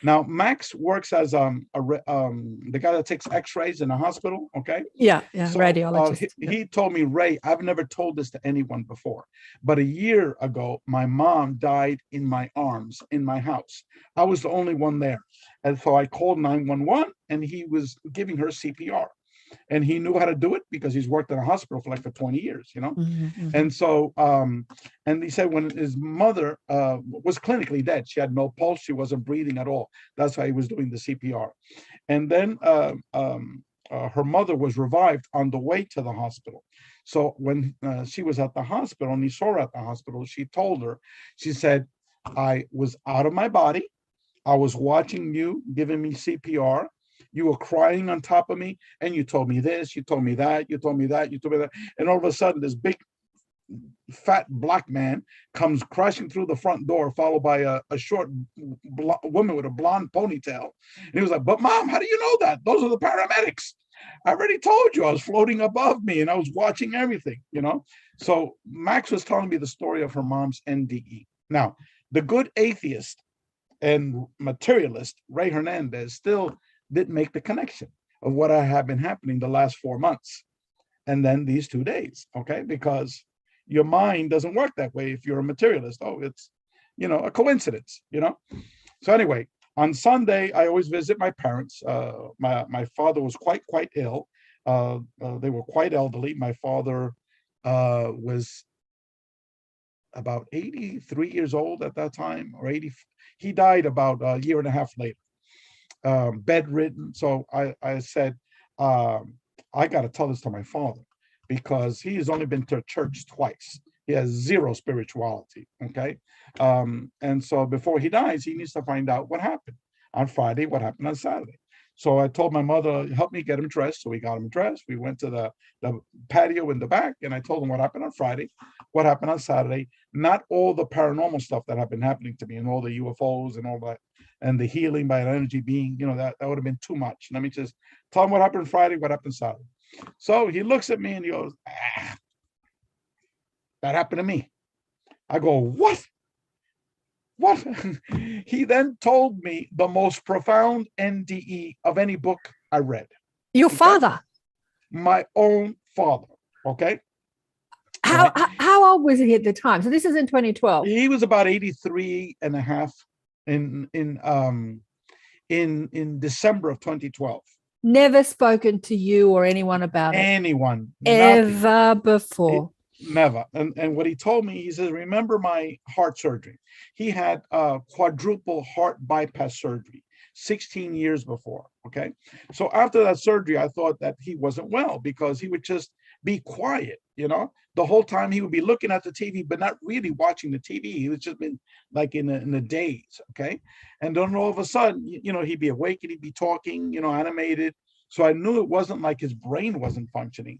Now, Max works as the guy that takes x-rays in a hospital, okay? Yeah, so, radiologist. He told me, Ray, I've never told this to anyone before, but a year ago, my mom died in my arms in my house. I was the only one there. And so I called 911, and he was giving her CPR. And he knew how to do it because he's worked in a hospital for 20 years, And so, and he said when his mother was clinically dead, she had no pulse, she wasn't breathing at all. That's why he was doing the CPR. And then her mother was revived on the way to the hospital. So when she was at the hospital and he saw her at the hospital, she told her, she said, I was out of my body. I was watching you giving me CPR. You were crying on top of me, and you told me this, you told me that, you told me that, you told me that. And all of a sudden, this big, fat black man comes crashing through the front door, followed by a short woman with a blonde ponytail. And he was like, but Mom, how do you know that? Those are the paramedics. I already told you I was floating above me, and I was watching everything, So Max was telling me the story of her mom's NDE. Now, the good atheist and materialist, Rey Hernandez, still didn't make the connection of what had been happening the last 4 months. And then these 2 days, okay? Because your mind doesn't work that way if you're a materialist. Oh, it's, a coincidence, So anyway, on Sunday, I always visit my parents. My father was quite ill. They were quite elderly. My father was about 83 years old at that time, or 80. He died about a year and a half later. Bedridden. So I said, I got to tell this to my father because he has only been to church twice. He has zero spirituality. Okay. And so before he dies, he needs to find out what happened on Friday, what happened on Saturday. So I told my mother, help me get him dressed. So we got him dressed. We went to the patio in the back, and I told him what happened on Friday, what happened on Saturday, not all the paranormal stuff that had been happening to me and all the UFOs and all that, and the healing by an energy being, that would have been too much. Let me just tell him what happened Friday, what happened Saturday. So he looks at me and he goes, that happened to me. I go, what? What? He then told me the most profound NDE of any book I read. Your father? My own father. Okay. How old was he at the time? So this is in 2012. He was about 83 and a half in December of 2012. Never spoken to you or anyone about it? Anyone. Ever before? Never. And what he told me, he says, remember my heart surgery. He had quadruple heart bypass surgery 16 years before. Okay. So after that surgery, I thought that he wasn't well because he would just be quiet, the whole time. He would be looking at the TV, but not really watching the TV. He was just been like in the daze. Okay. And then all of a sudden, he'd be awake and he'd be talking, animated. So I knew it wasn't like his brain wasn't functioning,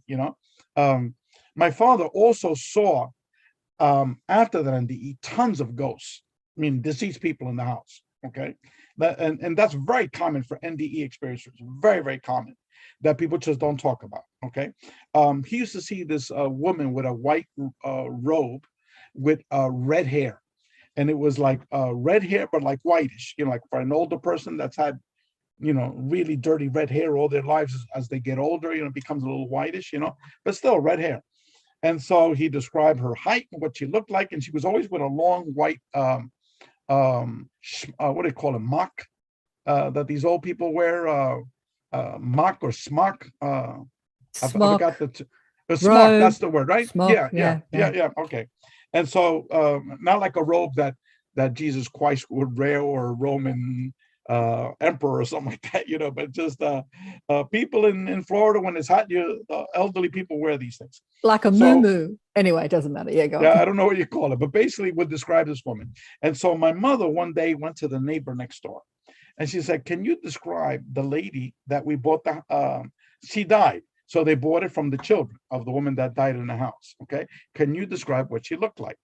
My father also saw, after that NDE, tons of ghosts, deceased people in the house, okay? And that's very common for NDE experiencers, very, very common, that people just don't talk about, okay? He used to see this woman with a white robe with red hair. And it was like red hair, but like whitish, like for an older person that's had, really dirty red hair all their lives. As they get older, it becomes a little whitish, but still red hair. And so he described her height and what she looked like. And she was always with a long white, what do they call it? Mock that these old people wear, mock or smock. I Smock, forgot the smock. robe, That's the word, right? smock. Yeah, yeah, Yeah, yeah, yeah. yeah. Okay. And so, not like a robe that Jesus Christ would wear, or a Roman emperor or something like that, but just people in Florida, when it's hot, elderly people wear these things. Like a So, moo. Anyway, it doesn't matter. Yeah, go yeah, on. I don't know what you call it, but basically would describe this woman. And so my mother one day went to the neighbor next door, and she said, "Can you describe the lady that we bought the?" She died, so they bought it from the children of the woman that died in the house. Okay, can you describe what she looked like?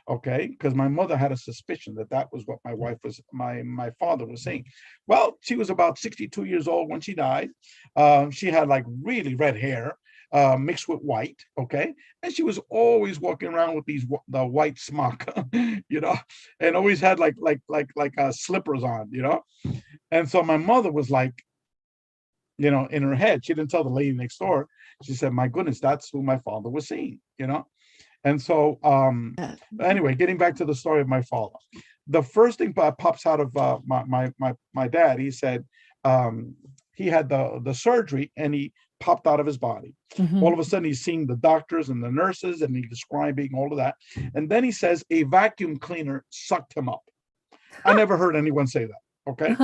Okay, because my mother had a suspicion that was what my father was saying. Well, she was about 62 years old when she died. She had like really red hair, mixed with white. Okay, and she was always walking around with the white smock, and always had like slippers on, And so my mother was like, in her head, she didn't tell the lady next door. She said, "My goodness, that's who my father was seeing." And so, anyway, getting back to the story of my father, the first thing that pops out of my dad, he said he had the surgery and he popped out of his body. Mhm. All of a sudden, he's seeing the doctors and the nurses, and he's describing all of that. And then he says a vacuum cleaner sucked him up. I never heard anyone say that. Okay,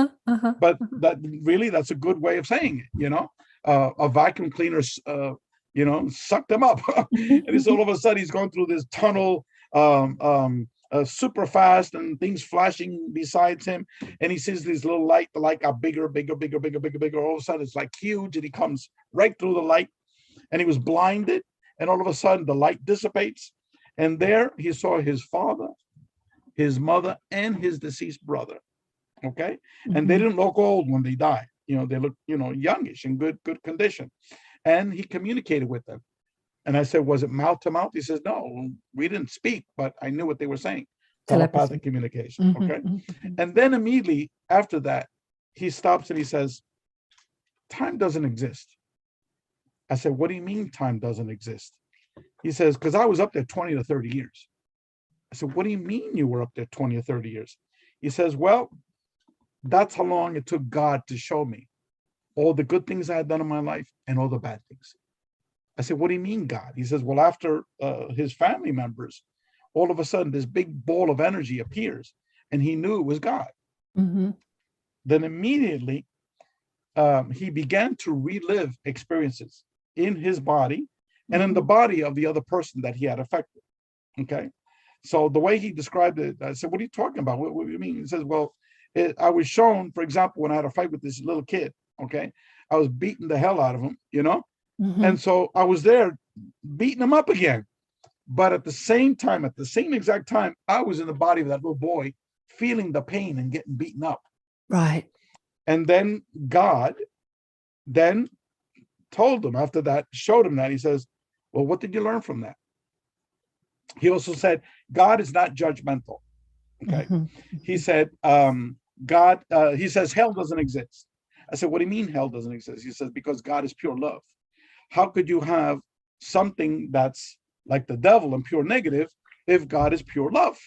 but that's a good way of saying it. A vacuum cleaner sucked him up. And it's all of a sudden he's going through this tunnel, super fast, and things flashing besides him, and he sees this little light. The light got bigger, bigger, bigger, bigger, bigger, bigger. All of a sudden it's like huge, and he comes right through the light, and he was blinded, and all of a sudden the light dissipates, and there he saw his father, his mother, and his deceased brother. Okay, and they didn't look old when they died. They looked youngish, in good condition. And he communicated with them. And I said, "Was it mouth to mouth?" He says, "No, we didn't speak, but I knew what they were saying." Telepathic communication. Okay. And then immediately after that, he stops and he says, "Time doesn't exist." I said, "What do you mean time doesn't exist?" He says, "Because I was up there 20 to 30 years. I said, "What do you mean you were up there 20 or 30 years? He says, "Well, that's how long it took God to show me all the good things I had done in my life and all the bad things." I said, "What do you mean, God?" He says, "Well, after his family members, all of a sudden this big ball of energy appears, and he knew it was God." Then immediately he began to relive experiences in his body and in the body of the other person that he had affected. Okay. So the way he described it, I said, "What are you talking about? What do you mean?" He says, "Well, I was shown, for example, when I had a fight with this little kid. Okay. I was beating the hell out of him, And so I was there beating him up again. But at the same time, at the same exact time, I was in the body of that little boy, feeling the pain and getting beaten up." Right. And then God then told him after that, showed him that. He says, "Well, what did you learn from that?" He also said, God is not judgmental. Okay. He said, he says, hell doesn't exist. I said, "What do you mean hell doesn't exist?" He says, "Because God is pure love. How could you have something that's like the devil and pure negative if God is pure love?"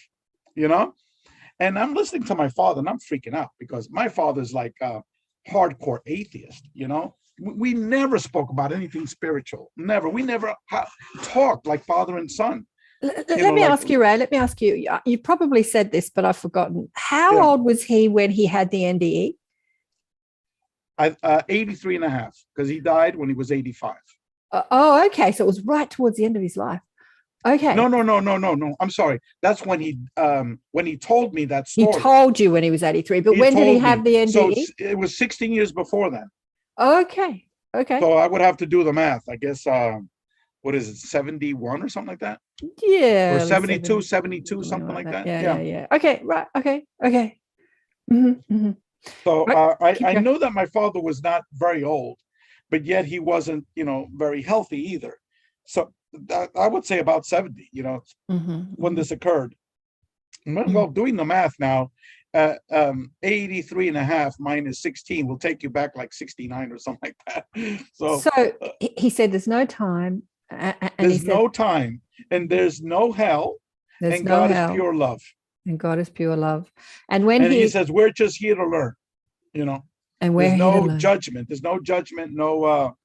And I'm listening to my father and I'm freaking out because my father's like a hardcore atheist. We never spoke about anything spiritual. Never. We never talked like father and son. Let me ask you, Ray. Let me ask you. You probably said this, but I've forgotten. How old was he when he had the NDE? 83 and a half, because he died when he was 85. Okay. So it was right towards the end of his life. Okay. No. I'm sorry. That's when he told me that story. He told you when he was 83, but when did he have the NDE? So it was 16 years before then. Okay. So I would have to do the math. I guess, what is it, 71 or something like that? Yeah. Or 72, something like that. Yeah. Okay. Right. Okay. So I know that my father was not very old, but yet he wasn't, very healthy either. So I would say about 70, when this occurred. Well, doing the math now, 83 and a half minus 16 will take you back like 69 or something like that. So he said there's no time. There's no time, and there's no hell, and God is pure love. And God is pure love. And when he says, "We're just here to learn." you know. And There's we're here to no learn. judgment. There's no judgment. No,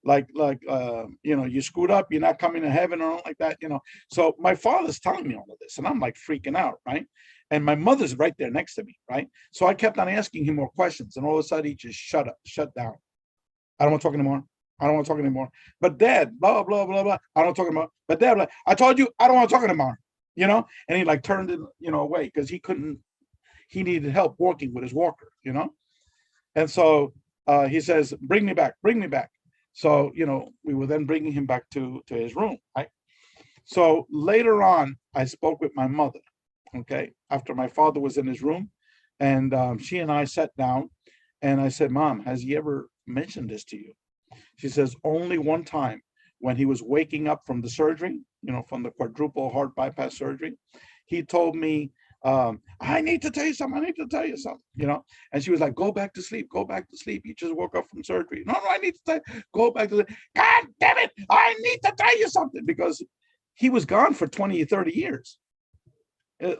you know, you screwed up, you're not coming to heaven or anything like that, you know. So my father's telling me all of this, and I'm like freaking out, right? And my mother's right there next to me, right? So I kept on asking him more questions, and all of a sudden he just shut down. I don't want to talk anymore. I don't want to talk anymore. But Dad, blah blah blah blah. I don't want to talk anymore. But Dad, blah, I told you I don't want to talk anymore. You know, and he like turned it, you know, away because he couldn't. He needed help walking with his walker, you know. And so he says, "Bring me back, bring me back." So, you know, we were then bringing him back to his room, right? So later on, I spoke with my mother, okay, after my father was in his room, and she and I sat down, and I said, "Mom, has he ever mentioned this to you?" She says, "Only one time, when he was waking up from the surgery, you know, from the quadruple heart bypass surgery. He told me, I need to tell you something. I need to tell you something, you know." And she was like, "Go back to sleep. Go back to sleep. You just woke up from surgery." "No, no, I need to tell you. Go back to sleep." "God damn it. I need to tell you something," because he was gone for 20 or 30 years.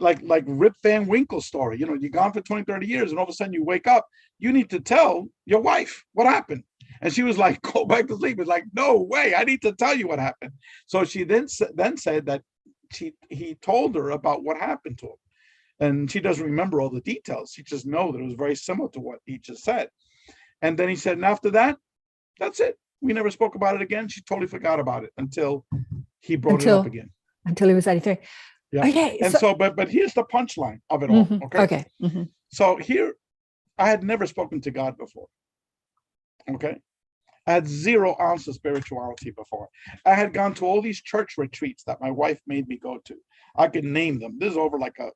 Like Rip Van Winkle's story, you know, you're gone for 20, 30 years, and all of a sudden you wake up, you need to tell your wife what happened. And she was like, "Go back to sleep." It's like, "No way, I need to tell you what happened." So she then said that he told her about what happened to him. And she doesn't remember all the details. She just knows that it was very similar to what he just said. And then he said, and after that, that's it. We never spoke about it again. She totally forgot about it until he brought it up again. Until he was 83. Yeah. Okay. And so but here's the punchline of it all. Okay. Okay. So here, I had never spoken to God before. Okay. I had 0 ounce of spirituality before. I had gone to all these church retreats that my wife made me go to. I could name them. This is over like a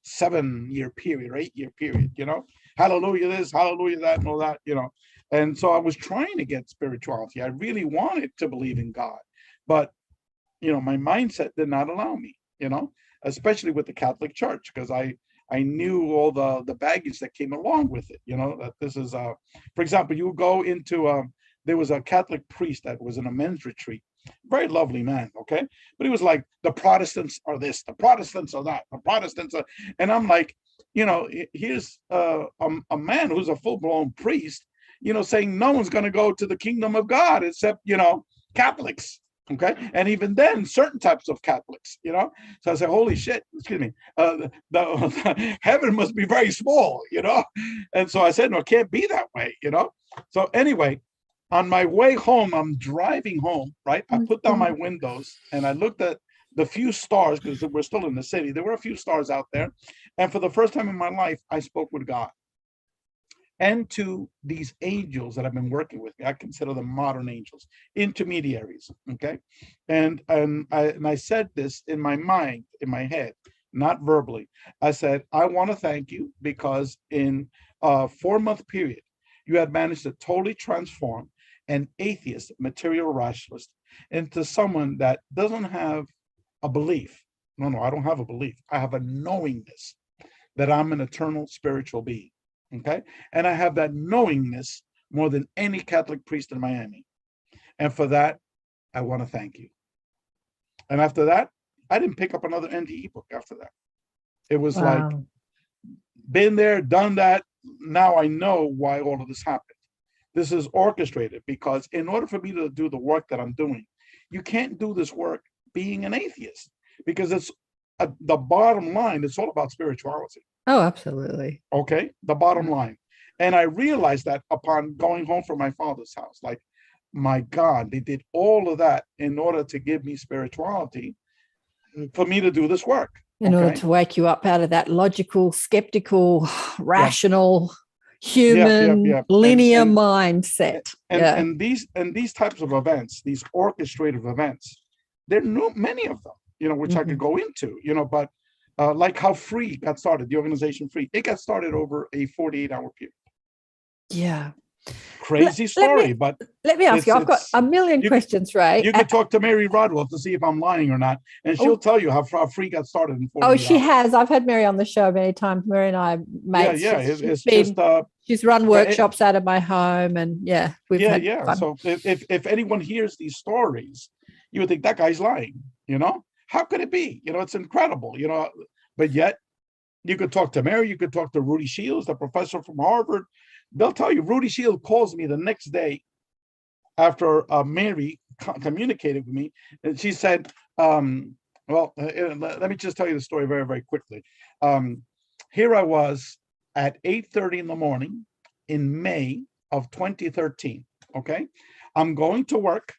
7-year period or 8-year period, you know. Hallelujah this, hallelujah that, and all that, you know. And so I was trying to get spirituality. I really wanted to believe in God, but you know, my mindset did not allow me, you know, especially with the Catholic Church, because I knew all the baggage that came along with it, you know. That this is for example, you go into there was a Catholic priest that was in a men's retreat, very lovely man, okay, but he was like, "The Protestants are this, the Protestants are that, the Protestants are," and I'm like, you know, here's a man who's a full-blown priest, you know, saying no one's going to go to the kingdom of God except, you know, Catholics. Okay, and even then, certain types of Catholics, you know. So I said, "Holy shit!" Excuse me. The heaven must be very small, you know. And so I said, "No, it can't be that way," you know. So anyway, on my way home, I'm driving home. Right, I put down my windows and I looked at the few stars because we're still in the city. There were a few stars out there, and for the first time in my life, I spoke with God. And to these angels that I've been working with, I consider them modern angels, intermediaries. Okay, and I said this in my mind, in my head, not verbally. I said, "I want to thank you because in a 4-month period, you had managed to totally transform an atheist, material rationalist, into someone that doesn't have a belief. No, I don't have a belief. I have a knowingness that I'm an eternal spiritual being." Okay, and I have that knowingness more than any Catholic priest in Miami, and for that I want to thank you. And after that, I didn't pick up another NDE book after that. It was like, been there, done that. Now I know why all of this happened. This is orchestrated because in order for me to do the work that I'm doing, you can't do this work being an atheist, because it's the bottom line. It's all about spirituality. Oh, absolutely. Okay, the bottom line. And I realized that upon going home from my father's house, like, my God, they did all of that in order to give me spirituality for me to do this work. In order to wake you up out of that logical, skeptical, rational, human, linear mindset. And these types of events, these orchestrative events, there are many of them, you know, which I could go into, you know, but like how Free got started, the organization Free, it got started over a 48-hour period. Yeah. Crazy story, but let me ask you, I've got a million questions, Ray. You could talk to Mary Rodwell to see if I'm lying or not, and she'll tell you how Free got started in 48 hours. She has. I've had Mary on the show many times. Mary and I are mates. Yeah, she's run workshops out of my home, and we've had fun. So if anyone hears these stories, you would think that guy's lying, you know? How could it be? You know, it's incredible, you know, but yet You could talk to Mary, you could talk to Rudy Shields, the professor from Harvard. They'll tell you. Rudy Shields calls me the next day after Mary communicated with me, and she said, let me just tell you the story very, very quickly. Here I was at 8:30 in the morning in May of 2013. Okay, I'm going to work.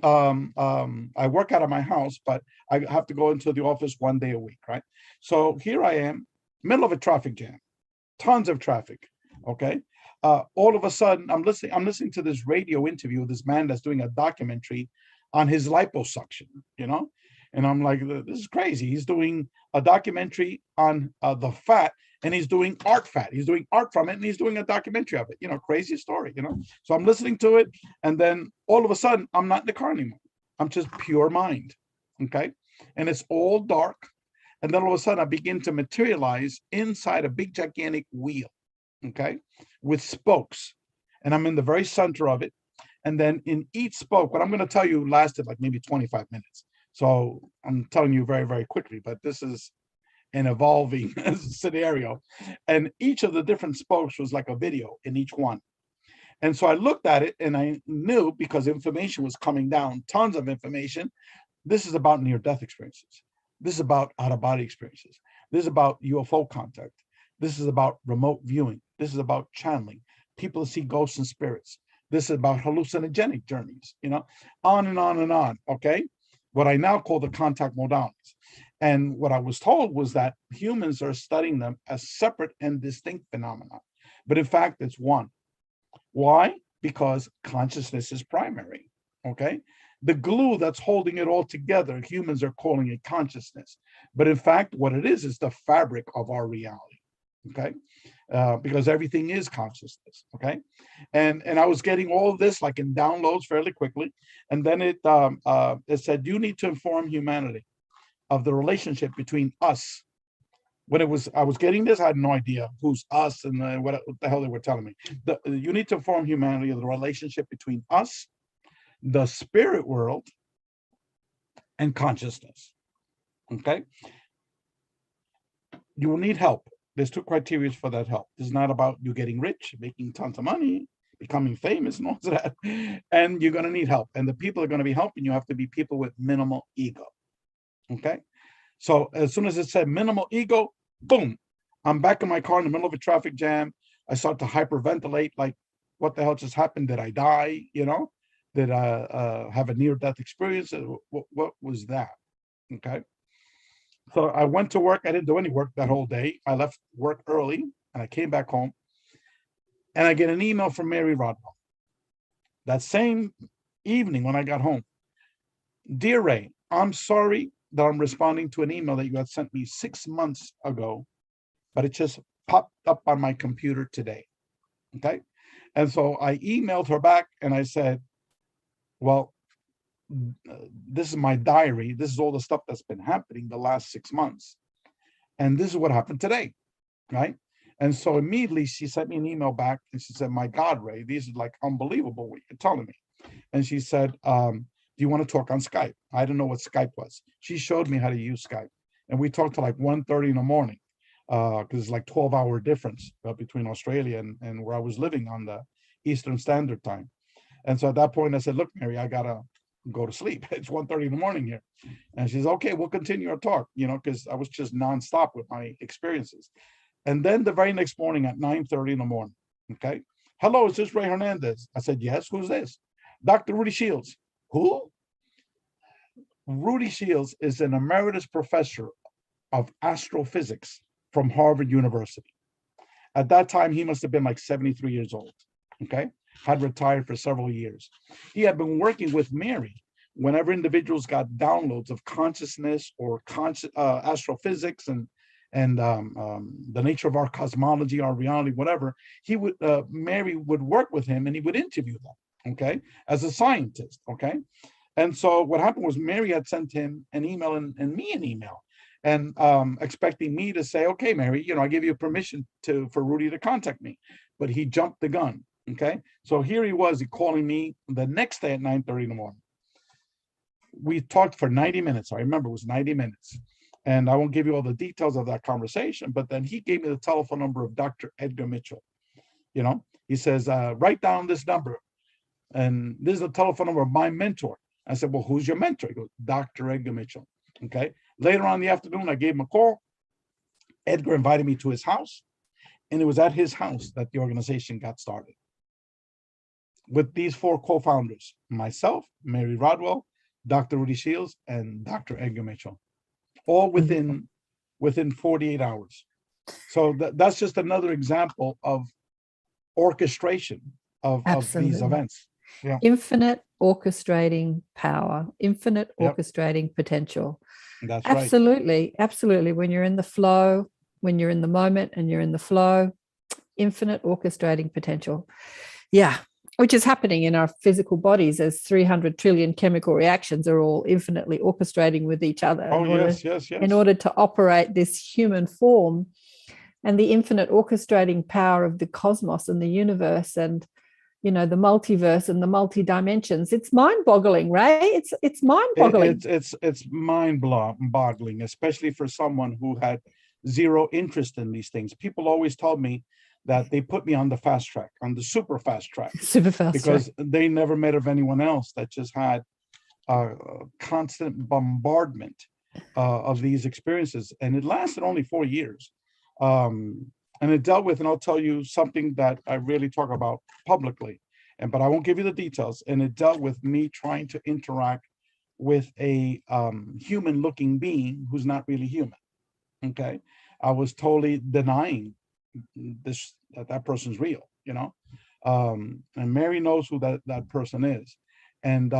I work out of my house, but I have to go into the office 1 day a week, right? So here I am, middle of a traffic jam, tons of traffic. Okay. All of a sudden, I'm listening to this radio interview with this man that's doing a documentary on his liposuction, and I'm like, this is crazy. He's doing a documentary on the fat, and he's doing art fat. He's doing art from it, and he's doing a documentary of it. Crazy story. So I'm listening to it, and then all of a sudden, I'm not in the car anymore. I'm just pure mind. Okay, and it's all dark, and then all of a sudden, I begin to materialize inside a big gigantic wheel. Okay, with spokes, and I'm in the very center of it. And then in each spoke, what I'm going to tell you lasted like maybe 25 minutes. So I'm telling you very, very quickly, but this is an evolving scenario. And each of the different spokes was like a video in each one. And so I looked at it and I knew, because information was coming down, tons of information. This is about near-death experiences. This is about out-of-body experiences. This is about UFO contact. This is about remote viewing. This is about channeling. People see ghosts and spirits. This is about hallucinogenic journeys, on and on and on, okay? What I now call the contact modalities. And what I was told was that humans are studying them as separate and distinct phenomena. But in fact, it's one. Why? Because consciousness is primary, okay? The glue that's holding it all together, humans are calling it consciousness. But in fact, what it is the fabric of our reality. Okay, because everything is consciousness. Okay, and I was getting all of this like in downloads fairly quickly, and then it said you need to inform humanity of the relationship between us. When I was getting this, I had no idea who's us and what the hell they were telling me. You need to inform humanity of the relationship between us, the spirit world, and consciousness. Okay, you will need help. There's two criteria for that help. It's not about you getting rich, making tons of money, becoming famous, and all of that. And you're going to need help. And the people are going to be helping you have to be people with minimal ego. Okay? So as soon as it said minimal ego, boom, I'm back in my car in the middle of a traffic jam. I start to hyperventilate, like, what the hell just happened? Did I die? Did I have a near-death experience? What was that? Okay? So I went to work. I didn't do any work that whole day. I left work early and I came back home, and I get an email from Mary Rodwell. That same evening when I got home, dear Ray, I'm sorry that I'm responding to an email that you had sent me 6 months ago, but it just popped up on my computer today. Okay. And so I emailed her back and I said, well, this is my diary. This is all the stuff that's been happening the last 6 months. And this is what happened today, right? And so immediately she sent me an email back and she said, my God, Ray, these are like unbelievable what you're telling me. And she said, do you want to talk on Skype? I didn't know what Skype was. She showed me how to use Skype. And we talked till like 1:30 in the morning because it's like 12-hour difference between Australia and where I was living on the Eastern Standard Time. And so at that point I said, look, Mary, I got to go to sleep. It's 1:30 in the morning here. And she's okay, we'll continue our talk, because I was just nonstop with my experiences. And then the very next morning at 9:30 in the morning, okay, hello, is this Rey Hernandez? I said, yes, who's this? Dr. Rudy Shields. Who? Rudy Shields is an emeritus professor of astrophysics from Harvard University. At that time, he must have been like 73 years old, okay? Had retired for several years. He had been working with Mary whenever individuals got downloads of consciousness or astrophysics and the nature of our cosmology, our reality, whatever. He would Mary would work with him and he would interview them, okay, as a scientist, okay. And so what happened was Mary had sent him an email and me an email, and expecting me to say, okay, Mary, I give you permission for Rudy to contact me, but he jumped the gun. Okay, so here he was, calling me the next day at 9:30 in the morning. We talked for 90 minutes. I remember it was 90 minutes. And I won't give you all the details of that conversation, but then he gave me the telephone number of Dr. Edgar Mitchell. He says, write down this number. And this is the telephone number of my mentor. I said, well, who's your mentor? He goes, Dr. Edgar Mitchell. Okay. Later on in the afternoon, I gave him a call. Edgar invited me to his house. And it was at his house that the organization got started. With these 4 co-founders, myself, Mary Rodwell, Dr. Rudy Shields, and Dr. Edgar Mitchell, all within 48 hours. So that's just another example of orchestration of these events. Yeah. Infinite orchestrating power, infinite orchestrating potential. That's absolutely, right. Absolutely. When you're in the flow, when you're in the moment and you're in the flow, infinite orchestrating potential. Yeah. Which is happening in our physical bodies as 300 trillion chemical reactions are all infinitely orchestrating with each other in order to operate this human form, and the infinite orchestrating power of the cosmos and the universe and, the multiverse and the multi-dimensions. It's mind-boggling, Ray. It's mind-boggling. It's mind-boggling, especially for someone who had zero interest in these things. People always told me that they put me on the fast track, on the super fast track. Because they never met of anyone else that just had a constant bombardment of these experiences. And it lasted only 4 years. And it dealt with, and I'll tell you something that I really talk about publicly, but I won't give you the details. And it dealt with me trying to interact with a human-looking being who's not really human. Okay. I was totally denying that person's real, and Mary knows who that person is, and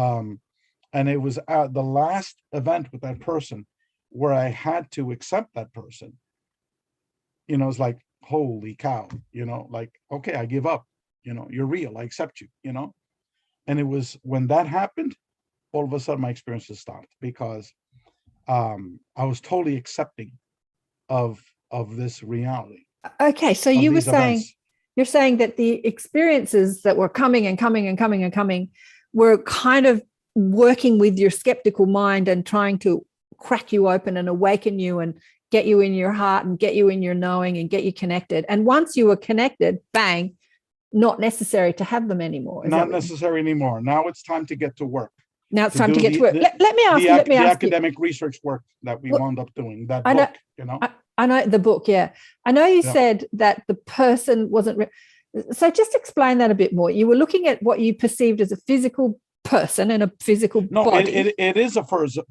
it was at the last event with that person where I had to accept that person. It's like, holy cow, like, okay, I give up, you're real, I accept you, and it was when that happened, all of a sudden my experiences stopped, because I was totally accepting of this reality. Okay, so you were saying, you're saying that the experiences that were coming and coming and coming and coming were kind of working with your skeptical mind and trying to crack you open and awaken you and get you in your heart and get you in your knowing and get you connected. And once you were connected, bang, not necessary to have them anymore. Not necessary anymore. Now it's time to get to work. Now it's time to get to work. Let me ask you. The academic research work that we wound up doing, that book, I know the book, yeah. I know you said that the person wasn't... So just explain that a bit more. You were looking at what you perceived as a physical person and a physical body. It is a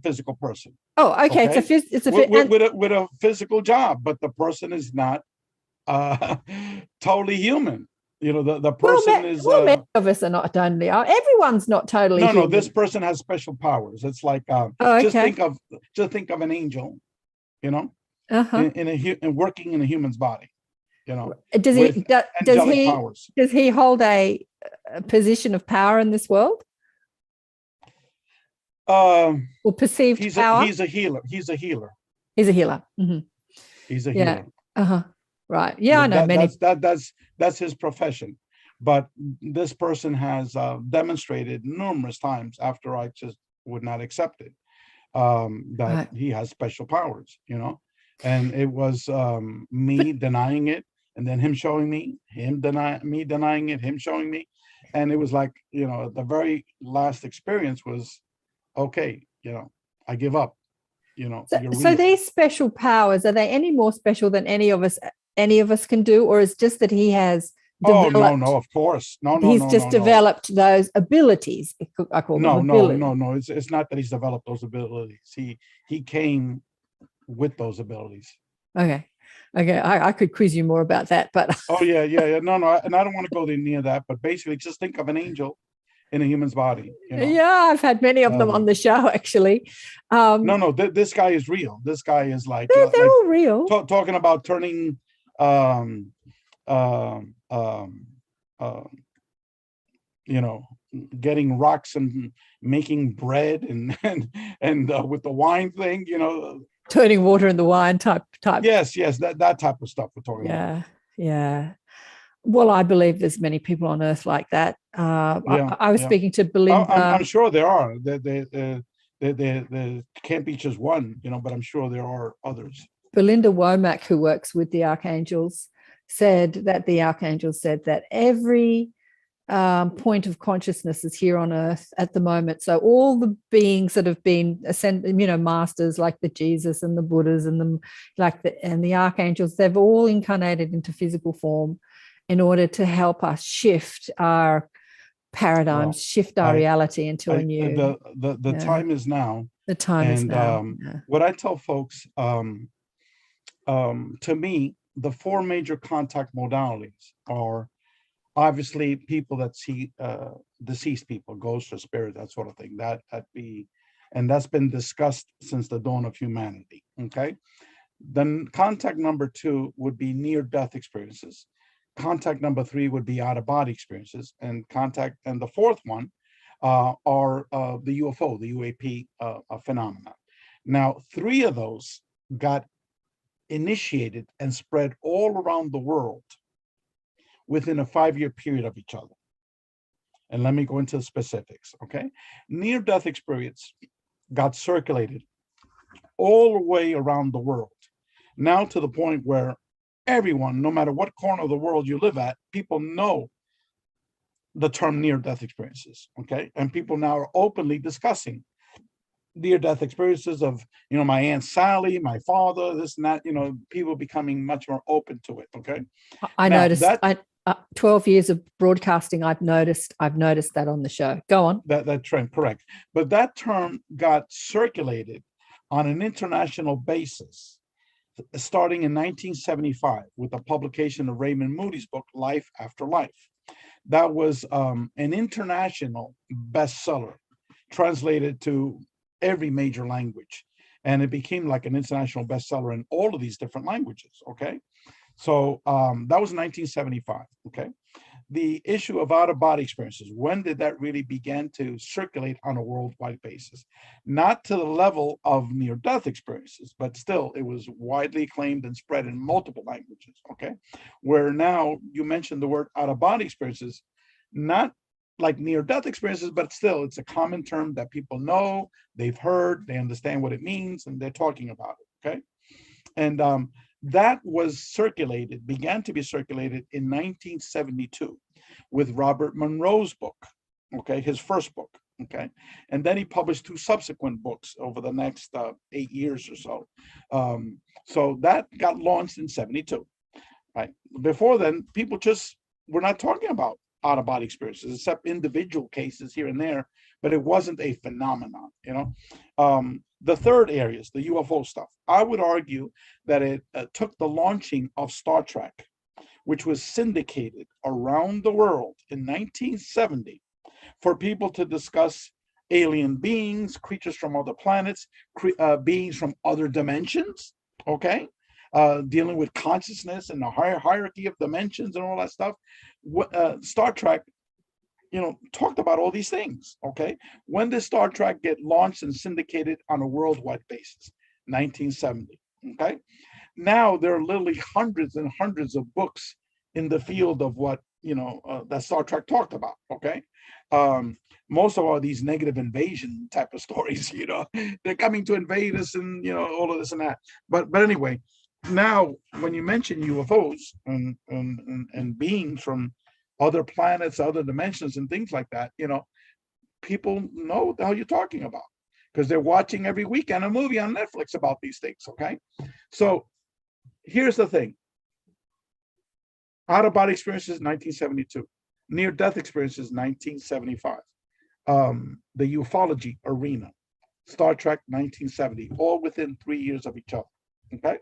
physical person. Oh, okay. With a physical job, but the person is not totally human. The person is... many of us are not totally... Everyone's not totally human. No, this person has special powers. It's like, just think of an angel, in working in a human's body, Does he hold a position of power in this world? Or perceived power? He's a healer. He's a healer. Mm-hmm. He's a healer. Right. Yeah, I know many. That's his profession. But this person has demonstrated numerous times, after I just would not accept it, that he has special powers, and it was me denying it, and then him showing me, me denying it, him showing me. And it was like, the very last experience was, okay, I give up, So these special powers, are they any more special than any of us can do, or is just that he has developed? No, of course. He's just developed those abilities. I call them abilities. No. It's not that he's developed those abilities. He came with those abilities. Okay. I could quiz you more about that, but oh yeah. No, and I don't want to go near that. But basically, just think of an angel in a human's body. Yeah, I've had many of them on the show, actually. This guy is real. This guy is like they're all real. Talking about turning getting rocks and making bread and with the wine thing, turning water in the wine type. Yes, that type of stuff we're talking about. Yeah. Well, I believe there's many people on Earth like that. I was speaking to Belinda. I'm sure there are. there can't be just one, but I'm sure there are others. Belinda Womack, who works with the archangels, said that every point of consciousness is here on earth at the moment. So all the beings that have been ascended, masters like the Jesus and the Buddhas and the archangels, they've all incarnated into physical form in order to help us shift our paradigms, shift our reality into a new. The time is now. The time is now. What I tell folks, to me, the four major contact modalities are obviously people that see deceased people, ghosts or spirits, that sort of thing. And that's been discussed since the dawn of humanity. Okay. Then contact number 2 would be near-death experiences. Contact number 3 would be out-of-body experiences, and the fourth one are the UFO, the UAP phenomena. Now, 3 of those got initiated and spread all around the world within a 5-year period of each other. And let me go into the specifics, okay? Near-death experience got circulated all the way around the world, now to the point where everyone, no matter what corner of the world you live at, people know the term near-death experiences, okay? And people now are openly discussing near-death experiences of, my Aunt Sally, my father, this and that, people becoming much more open to it, okay? I noticed that 12 years of broadcasting, I've noticed that on the show. Go on. That trend, correct. But that term got circulated on an international basis starting in 1975 with the publication of Raymond Moody's book, Life After Life. That was an international bestseller, translated to every major language. And it became like an international bestseller in all of these different languages, okay? So that was 1975, okay? The issue of out-of-body experiences, when did that really begin to circulate on a worldwide basis? Not to the level of near-death experiences, but still it was widely acclaimed and spread in multiple languages, okay? Where now you mentioned the word out-of-body experiences, not like near-death experiences, but still it's a common term that people know, they've heard, they understand what it means, and they're talking about it, okay? And that began to be circulated in 1972 with Robert Monroe's book, okay, his first book, okay? And then he published 2 subsequent books over the next 8 years or so. So that got launched in 72, right? Before then, people just were not talking about out-of-body experiences, except individual cases here and there, but it wasn't a phenomenon, The third areas, the UFO stuff, I would argue that it took the launching of Star Trek, which was syndicated around the world in 1970 for people to discuss alien beings, creatures from other planets, beings from other dimensions, okay? Dealing with consciousness and the hierarchy of dimensions and all that stuff. Star Trek, talked about all these things, okay? When did Star Trek get launched and syndicated on a worldwide basis? 1970, okay? Now there are literally hundreds and hundreds of books in the field of what, that Star Trek talked about, okay? Most of all these negative invasion type of stories, they're coming to invade us and, all of this and that. But anyway, now when you mention UFOs and beings from other planets, other dimensions, and things like that, people know what the hell you're talking about because they're watching every weekend a movie on Netflix about these things, okay? So here's the thing. Out-of-body experiences, 1972. Near-death experiences, 1975. The ufology arena, Star Trek, 1970, all within 3 years of each other, okay?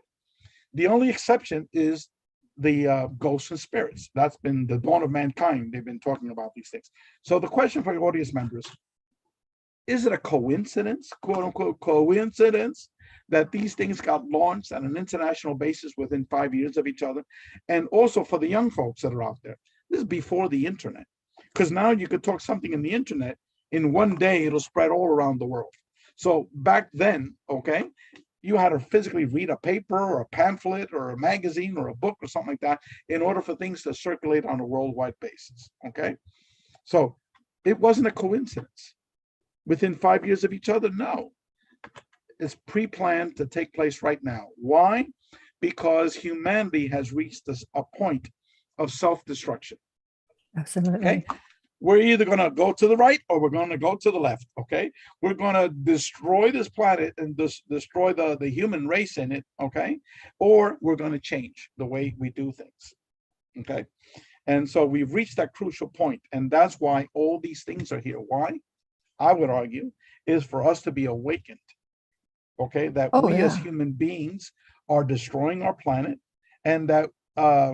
The only exception is the ghosts and spirits. That's been the dawn of mankind. They've been talking about these things. So the question for your audience members, is it a coincidence, quote unquote coincidence, that these things got launched on an international basis within 5 years of each other? And also for the young folks that are out there, this is before the internet. Because now you could talk something in the internet, in one day it'll spread all around the world. So back then, okay, you had to physically read a paper or a pamphlet or a magazine or a book or something like that in order for things to circulate on a worldwide basis, okay? So it wasn't a coincidence. Within 5 years of each other, no. is pre-planned to take place right now. Why? Because humanity has reached a point of self-destruction. Absolutely. Okay. We're either going to go to the right or we're going to go to the left. Okay. We're going to destroy this planet and destroy the human race in it. Okay. Or we're going to change the way we do things. Okay. And so we've reached that crucial point, and that's why all these things are here. Why? I would argue is for us to be awakened. Okay. That we as human beings are destroying our planet, and that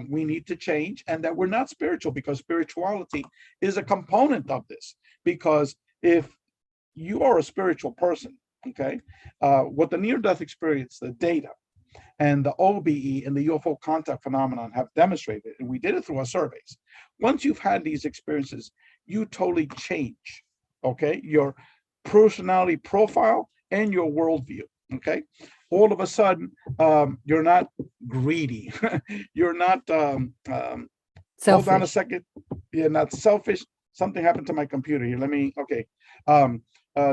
we need to change, and that we're not spiritual, because spirituality is a component of this. Because if you are a spiritual person, okay, what the near-death experience, the data, and the OBE and the UFO contact phenomenon have demonstrated, and we did it through our surveys. Once you've had these experiences, you totally change, okay, your personality profile and your worldview, okay? All of a sudden, you're not greedy. You're not, hold on a second. You're not selfish. Something happened to my computer here. Okay.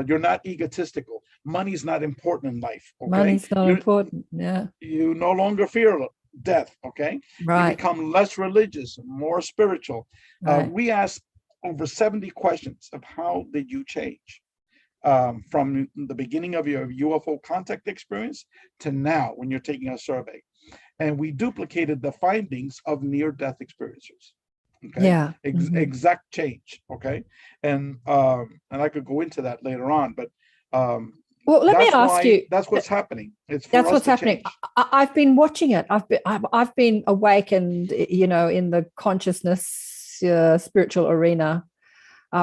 You're not egotistical. Money's not important in life. Okay? Money's not important. Yeah. You no longer fear death. Okay. Right. You become less religious, more spiritual. Right. We asked over 70 questions of how did you change from the beginning of your UFO contact experience to now when you're taking a survey. And we duplicated the findings of near-death experiencers. Okay. Yeah. Exact change. Okay. And I could go into that later on, but well, let me ask you. That's what's happening. That's what's happening. I've been watching it. I've been awakened, you know, in the consciousness spiritual arena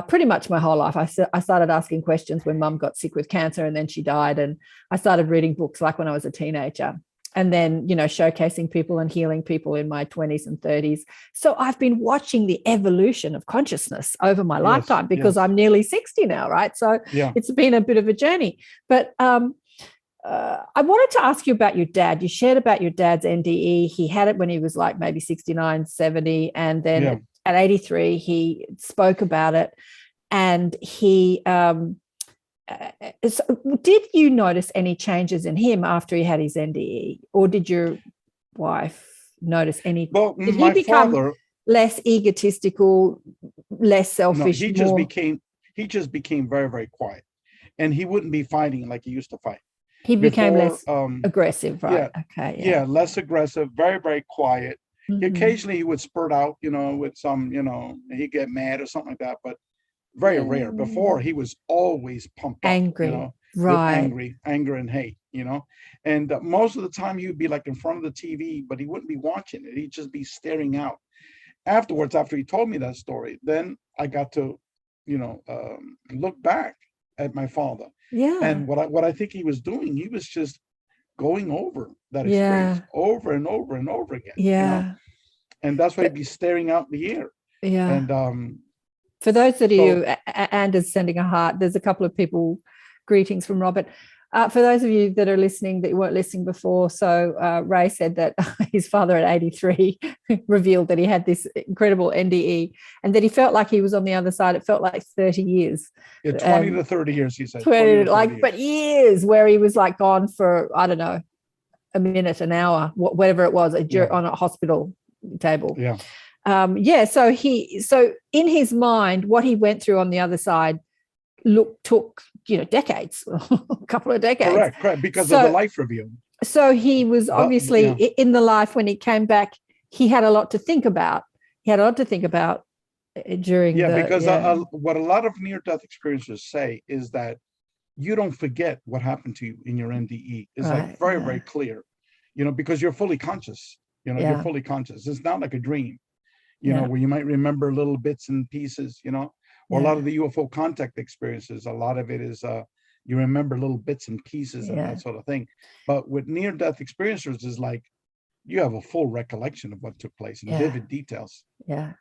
pretty much my whole life. I started asking questions when Mum got sick with cancer, and then she died, and I started reading books like when I was a teenager. And then, you know, showcasing people and healing people in my 20s and 30s. So I've been watching the evolution of consciousness over my lifetime, because I'm nearly 60 now, right? So it's been a bit of a journey. But I wanted to ask you about your dad. You shared about your dad's NDE. He had it when he was like maybe 69, 70. And then at 83, he spoke about it. And he... did you notice any changes in him after he had his NDE, or did your wife notice any? Well, did he become less egotistical, less selfish? No, he just became very, very quiet, and he wouldn't be fighting like he used to fight. He became less aggressive, right? Yeah, okay. Yeah, less aggressive, very, very pumped up. Occasionally he would spurt out, you know, with some, you know, he'd get mad or something like that, but very rare. Before, he was always pumped up, angry, you know, right? With anger and hate, you know. And most of the time he would be like in front of the TV, but he wouldn't be watching it. He'd just be staring out. Afterwards, after he told me that story, then I got to, you know, look back at my father. Yeah. And what I think he was doing, he was just going over that experience over and over and over again. Yeah. You know? And that's why he'd be staring out in the air. Yeah. And for those of you, and is sending a heart, there's a couple of people, greetings from Robert. For those of you that are listening that weren't listening before, so Ray said that his father at 83 revealed that he had this incredible NDE, and that he felt like he was on the other side. It felt like 30 years. Yeah, 20 to 30 years, he said. 20 like, years. But years where he was like gone for, I don't know, a minute, an hour, whatever it was, on a hospital table. Yeah. So in his mind, what he went through on the other side took, you know, decades, a couple of decades. Correct, because of the life review. So he was obviously in the life when he came back, he had a lot to think about. During what a lot of near-death experiencers say is that you don't forget what happened to you in your NDE. It's like very, very clear, you know, because you're fully conscious. You know, you're fully conscious. It's not like a dream. You know, where you might remember little bits and pieces, you know, or a lot of the UFO contact experiences, a lot of it is you remember little bits and pieces and that sort of thing. But with near-death experiencers is like you have a full recollection of what took place in vivid details. Yeah.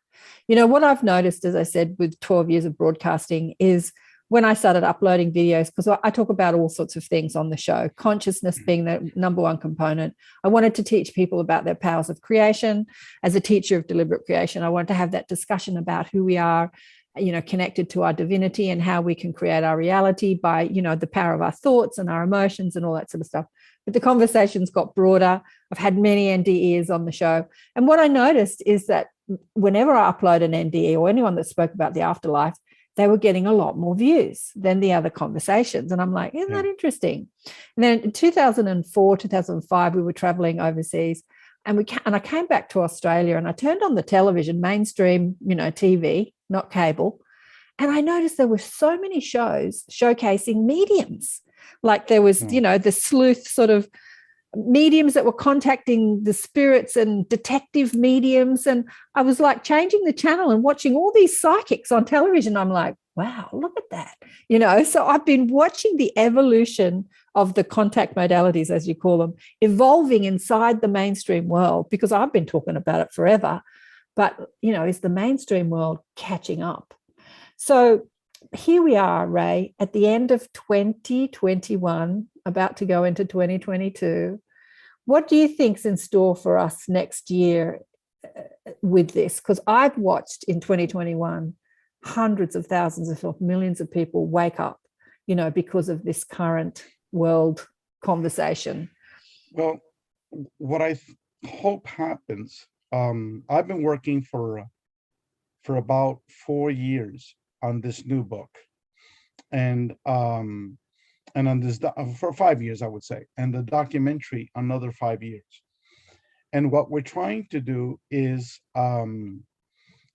You know, what I've noticed, as I said, with 12 years of broadcasting is when I started uploading videos, because I talk about all sorts of things on the show, consciousness being the number one component. I wanted to teach people about their powers of creation. As a teacher of deliberate creation, I wanted to have that discussion about who we are connected to our divinity and how we can create our reality by, the power of our thoughts and our emotions and all that sort of stuff. But the conversations got broader. I've had many NDEs on the show. And what I noticed is that whenever I upload an NDE or anyone that spoke about the afterlife, they were getting a lot more views than the other conversations. And I'm like, isn't that interesting? And then in 2004, 2005, we were traveling overseas, and I came back to Australia, and I turned on the television, mainstream, TV, not cable. And I noticed there were so many shows showcasing mediums. Like there was, the sleuth sort of mediums that were contacting the spirits and detective mediums. And I was like changing the channel and watching all these psychics on television. I'm like, wow, look at that. So I've been watching the evolution of the contact modalities, as you call them, evolving inside the mainstream world, because I've been talking about it forever. But, is the mainstream world catching up? So here we are, Ray, at the end of 2021, about to go into 2022. What do you think's in store for us next year with this? Because I've watched in 2021 hundreds of thousands of millions of people wake up, because of this current world conversation. Well, what I hope happens, I've been working for about 4 years on this new book, and on this for 5 years, I would say, and the documentary another 5 years. And what we're trying to do is,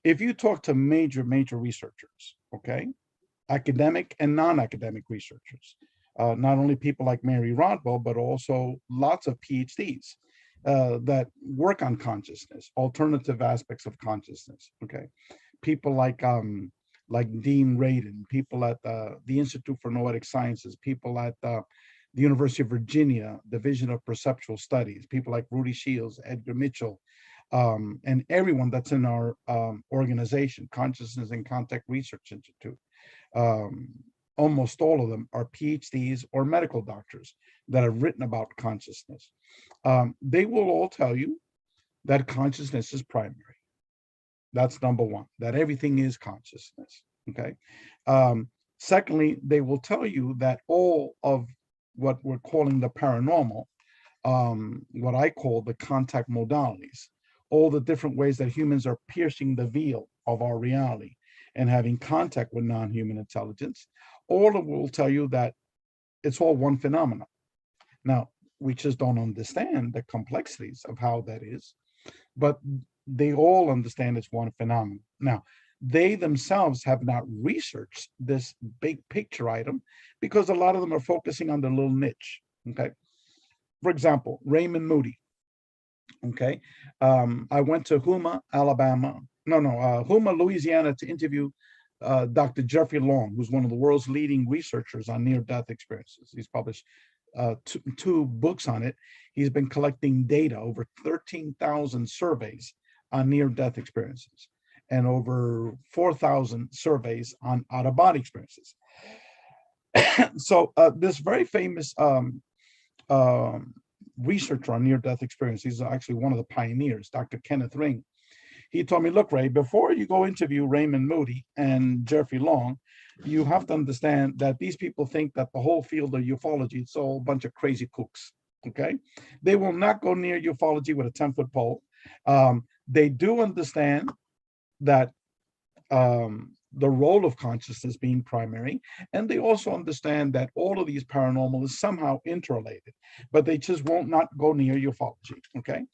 if you talk to major researchers, okay, academic and non-academic researchers, not only people like Mary Rodwell, but also lots of Ph.D.s that work on consciousness, alternative aspects of consciousness, okay, people like Dean Radin, people at the Institute for Noetic Sciences, people at the University of Virginia Division of Perceptual Studies, people like Rudy Shields, Edgar Mitchell, and everyone that's in our organization, Consciousness and Contact Research Institute. Almost all of them are PhDs or medical doctors that have written about consciousness. They will all tell you that consciousness is primary. That's number one, that everything is consciousness, okay? Secondly, they will tell you that all of what we're calling the paranormal, what I call the contact modalities, all the different ways that humans are piercing the veil of our reality and having contact with non-human intelligence, all of them will tell you that it's all one phenomenon. Now, we just don't understand the complexities of how that is, but they all understand it's one phenomenon. Now, they themselves have not researched this big picture item because a lot of them are focusing on the little niche, okay? For example, Raymond Moody, okay? I went to Houma, Louisiana to interview Dr. Jeffrey Long, who's one of the world's leading researchers on near-death experiences. He's published two books on it. He's been collecting data, over 13,000 surveys on near-death experiences and over 4,000 surveys on out-of-body experiences. So this very famous researcher on near-death experience, he's actually one of the pioneers, Dr. Kenneth Ring. He told me, look, Ray, before you go interview Raymond Moody and Jeffrey Long, you have to understand that these people think that the whole field of ufology is all a bunch of crazy kooks, okay? They will not go near ufology with a 10-foot pole. They do understand that the role of consciousness being primary, and they also understand that all of these paranormal is somehow interrelated, but they just won't not go near ufology, okay?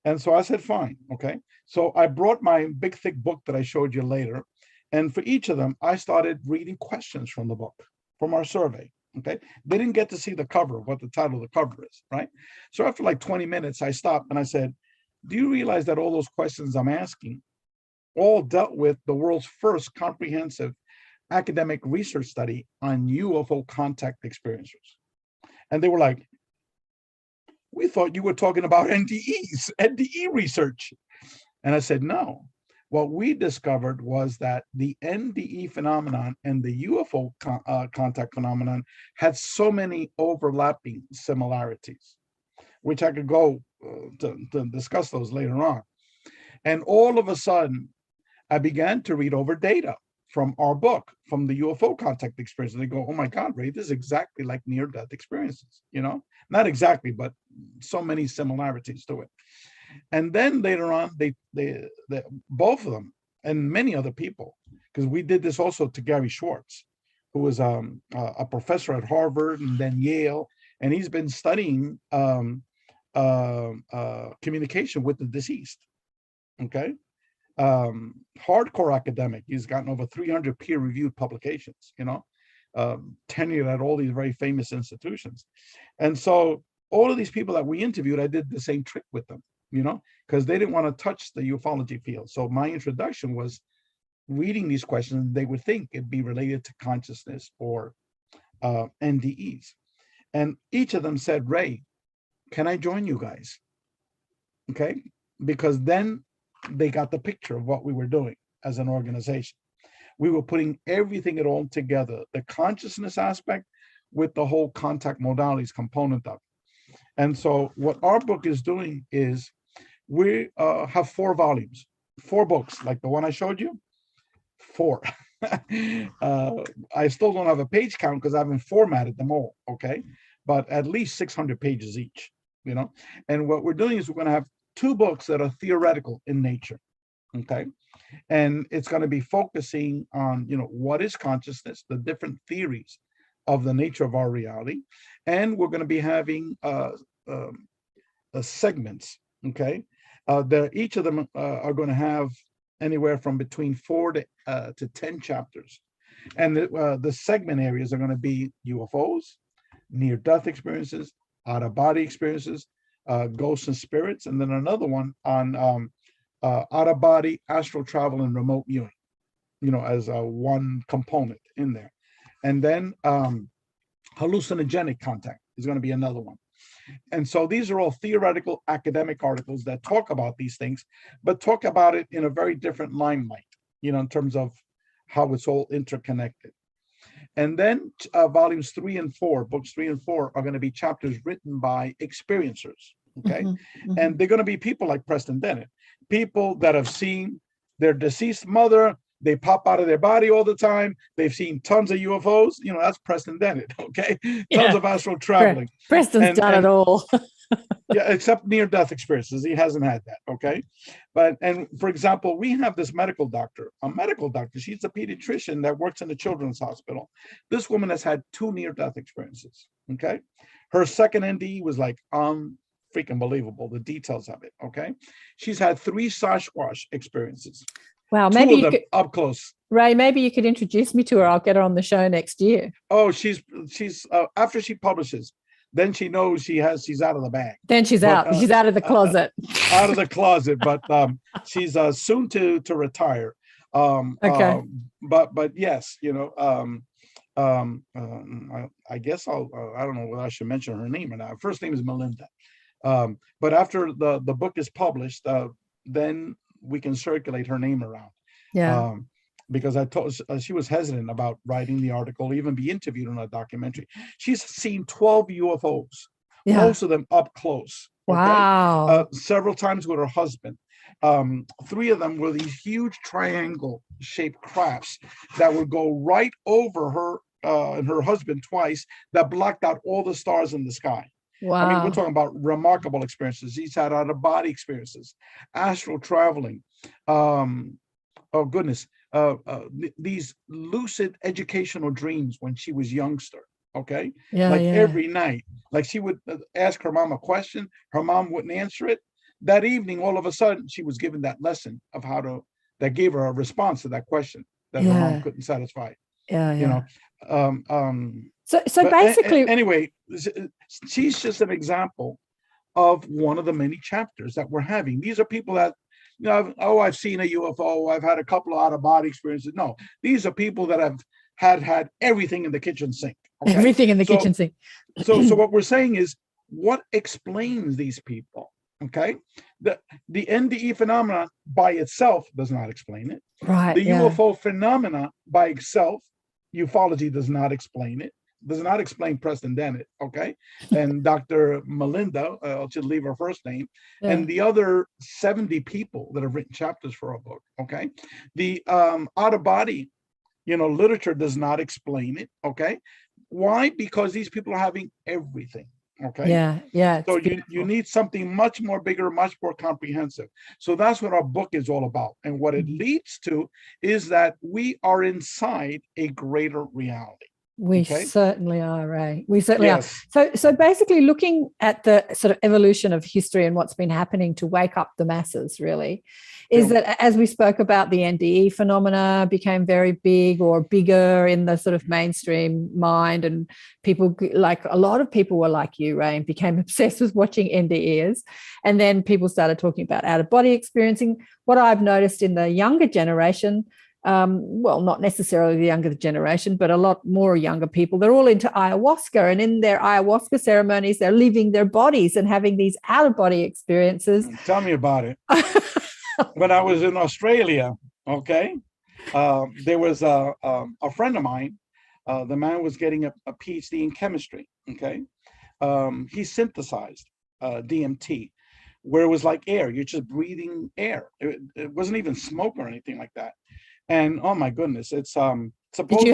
And so I said, fine, okay? So I brought my big, thick book that I showed you later, and for each of them, I started reading questions from the book, from our survey, okay? They didn't get to see the cover, what the title of the cover is, right? So after like 20 minutes, I stopped and I said, do you realize that all those questions I'm asking all dealt with the world's first comprehensive academic research study on UFO contact experiencers? And they were like, we thought you were talking about NDE research. And I said, no. What we discovered was that the NDE phenomenon and the UFO contact phenomenon had so many overlapping similarities, which I could go to discuss those later on. And all of a sudden, I began to read over data from our book, from the UFO contact experience. And they go, oh my God, Ray, this is exactly like near-death experiences, not exactly, but so many similarities to it. And then later on, they both of them and many other people, because we did this also to Gary Schwartz, who was a professor at Harvard and then Yale, and he's been studying communication with the deceased. Okay. Hardcore academic. He's gotten over 300 peer-reviewed publications, tenured at all these very famous institutions. And so all of these people that we interviewed, I did the same trick with them, because they didn't want to touch the ufology field. So my introduction was reading these questions. They would think it'd be related to consciousness or NDEs. And each of them said, Ray, can I join you guys? Okay. Because then they got the picture of what we were doing as an organization. We were putting everything it all together, the consciousness aspect with the whole contact modalities component of it. And so what our book is doing is we have 4 volumes, 4 books, like the one I showed you, 4. I still don't have a page count because I haven't formatted them all, okay? But at least 600 pages each, And what we're doing is we're going to have 2 books that are theoretical in nature, okay? And it's going to be focusing on, what is consciousness, the different theories of the nature of our reality. And we're going to be having segments, okay? Each of them are going to have anywhere from between 4 to 10 chapters. And the segment areas are going to be UFOs, near-death experiences, out-of-body experiences, ghosts and spirits, and then another one on out-of-body, astral travel, and remote viewing, as one component in there. And then hallucinogenic contact is going to be another one. And so these are all theoretical academic articles that talk about these things, but talk about it in a very different limelight, in terms of how it's all interconnected. And then volumes 3 and 4, books 3 and 4 are going to be chapters written by experiencers. Okay. Mm-hmm. And they're going to be people like Preston Bennett, people that have seen their deceased mother. They pop out of their body all the time. They've seen tons of UFOs. That's Preston Bennett. Okay. Tons of astral traveling. Preston's done it all. Yeah, except near-death experiences. He hasn't had that. Okay. And for example, we have this medical doctor, she's a pediatrician that works in a children's hospital. This woman has had 2 near-death experiences. Okay. Her second NDE was like, freaking believable, the details of it. Okay. She's had 3 Sasquatch experiences. Wow, 2 maybe of you them could, up close. Ray, maybe you could introduce me to her. I'll get her on the show next year. Oh, she's after she publishes, then she knows she's out of the bag. Then she's out. She's out of the closet. Out of the closet, but she's soon to retire. Okay. But yes, I guess I don't know whether I should mention her name or not. Her first name is Melinda. But after the book is published, then we can circulate her name around. Yeah. Because I told she was hesitant about writing the article, even be interviewed on a documentary. She's seen 12 UFOs, most of them up close. Wow. Okay? Several times with her husband. 3 of them were these huge triangle-shaped crafts that would go right over her and her husband twice, that blocked out all the stars in the sky. Wow. I mean, we're talking about remarkable experiences. He's had out-of-body experiences, astral traveling. Oh goodness, these lucid educational dreams when she was youngster. Okay, every night, like she would ask her mom a question, her mom wouldn't answer it. That evening, all of a sudden, she was given that lesson of that gave her a response to that question that her mom couldn't satisfy. So basically, anyway, she's just an example of one of the many chapters that we're having. These are people that, I've seen a UFO, I've had a couple of out-of-body experiences. No, these are people that have had everything in the kitchen sink. Okay? Everything in the kitchen sink. So what we're saying is, what explains these people? Okay, the NDE phenomenon by itself does not explain it. Right. The UFO phenomena by itself, ufology does not explain it. does not explain Preston Dennett, okay? And Dr. Melinda, I'll just leave her first name, and the other 70 people that have written chapters for our book, okay? The out-of-body, literature does not explain it, okay? Why? Because these people are having everything. Okay. Yeah. So you need something much more bigger, much more comprehensive. So that's what our book is all about. And what it leads to is that we are inside a greater reality. We Okay? certainly are, Ray. We certainly Yes. are. So basically looking at the sort of evolution of history and what's been happening to wake up the masses, really, is that as we spoke about, the NDE phenomena became very big or bigger in the sort of mainstream mind, and people, like a lot of people were like you, Ray, and became obsessed with watching NDEs. And then people started talking about out-of-body experiencing. What I've noticed in the younger generation, well, not necessarily the younger generation, but a lot more younger people, they're all into ayahuasca, and in their ayahuasca ceremonies, they're leaving their bodies and having these out-of-body experiences. Tell me about it. When I was in Australia, okay, there was a friend of mine. The man was getting a Ph.D. in chemistry, okay. He synthesized DMT, where it was like air. You're just breathing air. It wasn't even smoke or anything like that. And oh my goodness, it's supposedly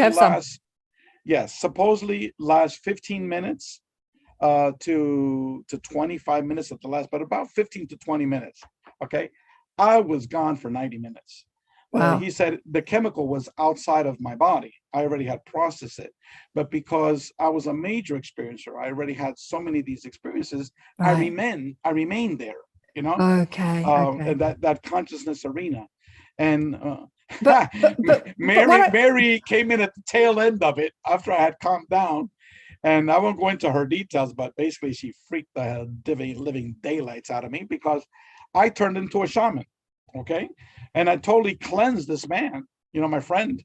last 15 minutes to 25 minutes at the last, but about 15 to 20 minutes. Okay. I was gone for 90 minutes. Wow. He said the chemical was outside of my body. I already had processed it. But because I was a major experiencer, I already had so many of these experiences, right. I remained there, Okay. That consciousness arena. And but Mary came in at the tail end of it after I had calmed down. And I won't go into her details, but basically she freaked the living daylights out of me because I turned into a shaman, okay? And I totally cleansed this man, my friend.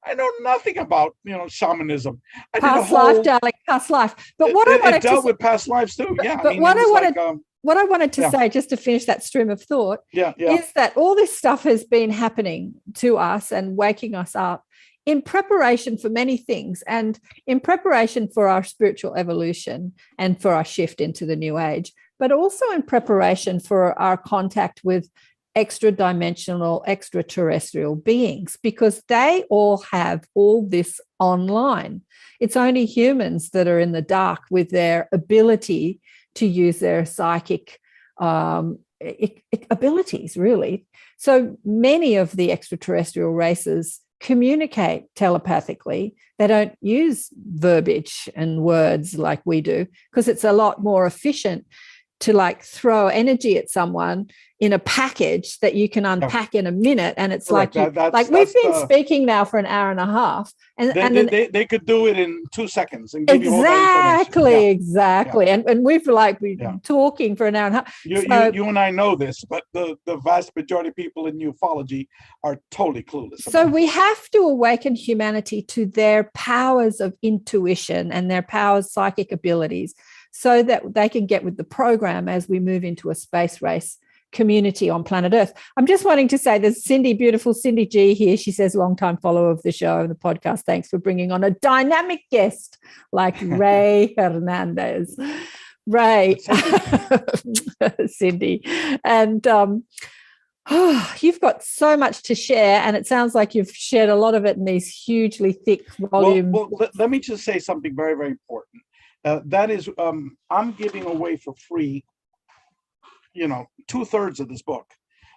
I know nothing about, shamanism. Past life, darling, past life. But what I wanted dealt with past lives too. Yeah. But what I wanted to say, just to finish that stream of thought, is that all this stuff has been happening to us and waking us up in preparation for many things, and in preparation for our spiritual evolution and for our shift into the new age, but also in preparation for our contact with extra-dimensional, extraterrestrial beings, because they all have all this online. It's only humans that are in the dark with their ability to use their psychic abilities, really. So many of the extraterrestrial races communicate telepathically. They don't use verbiage and words like we do, because it's a lot more efficient to throw energy at someone in a package that you can unpack in a minute. And it's we've been speaking now for an hour and a half, and they could do it in 2 seconds and give you all that information. Exactly. Yeah. And we've been talking for an hour and a half. You and I know this, but the vast majority of people in ufology are totally clueless. So we have to awaken humanity to their powers of intuition and their powers, psychic abilities, so that they can get with the program as we move into a space race community on planet Earth. I'm just wanting to say there's beautiful Cindy G here. She says, long-time follower of the show and the podcast. Thanks for bringing on a dynamic guest like Rey Hernandez. Ray, Cindy. And you've got so much to share, and it sounds like you've shared a lot of it in these hugely thick volumes. Well, let me just say something very, very important. That is, I'm giving away for free, 2/3 of this book,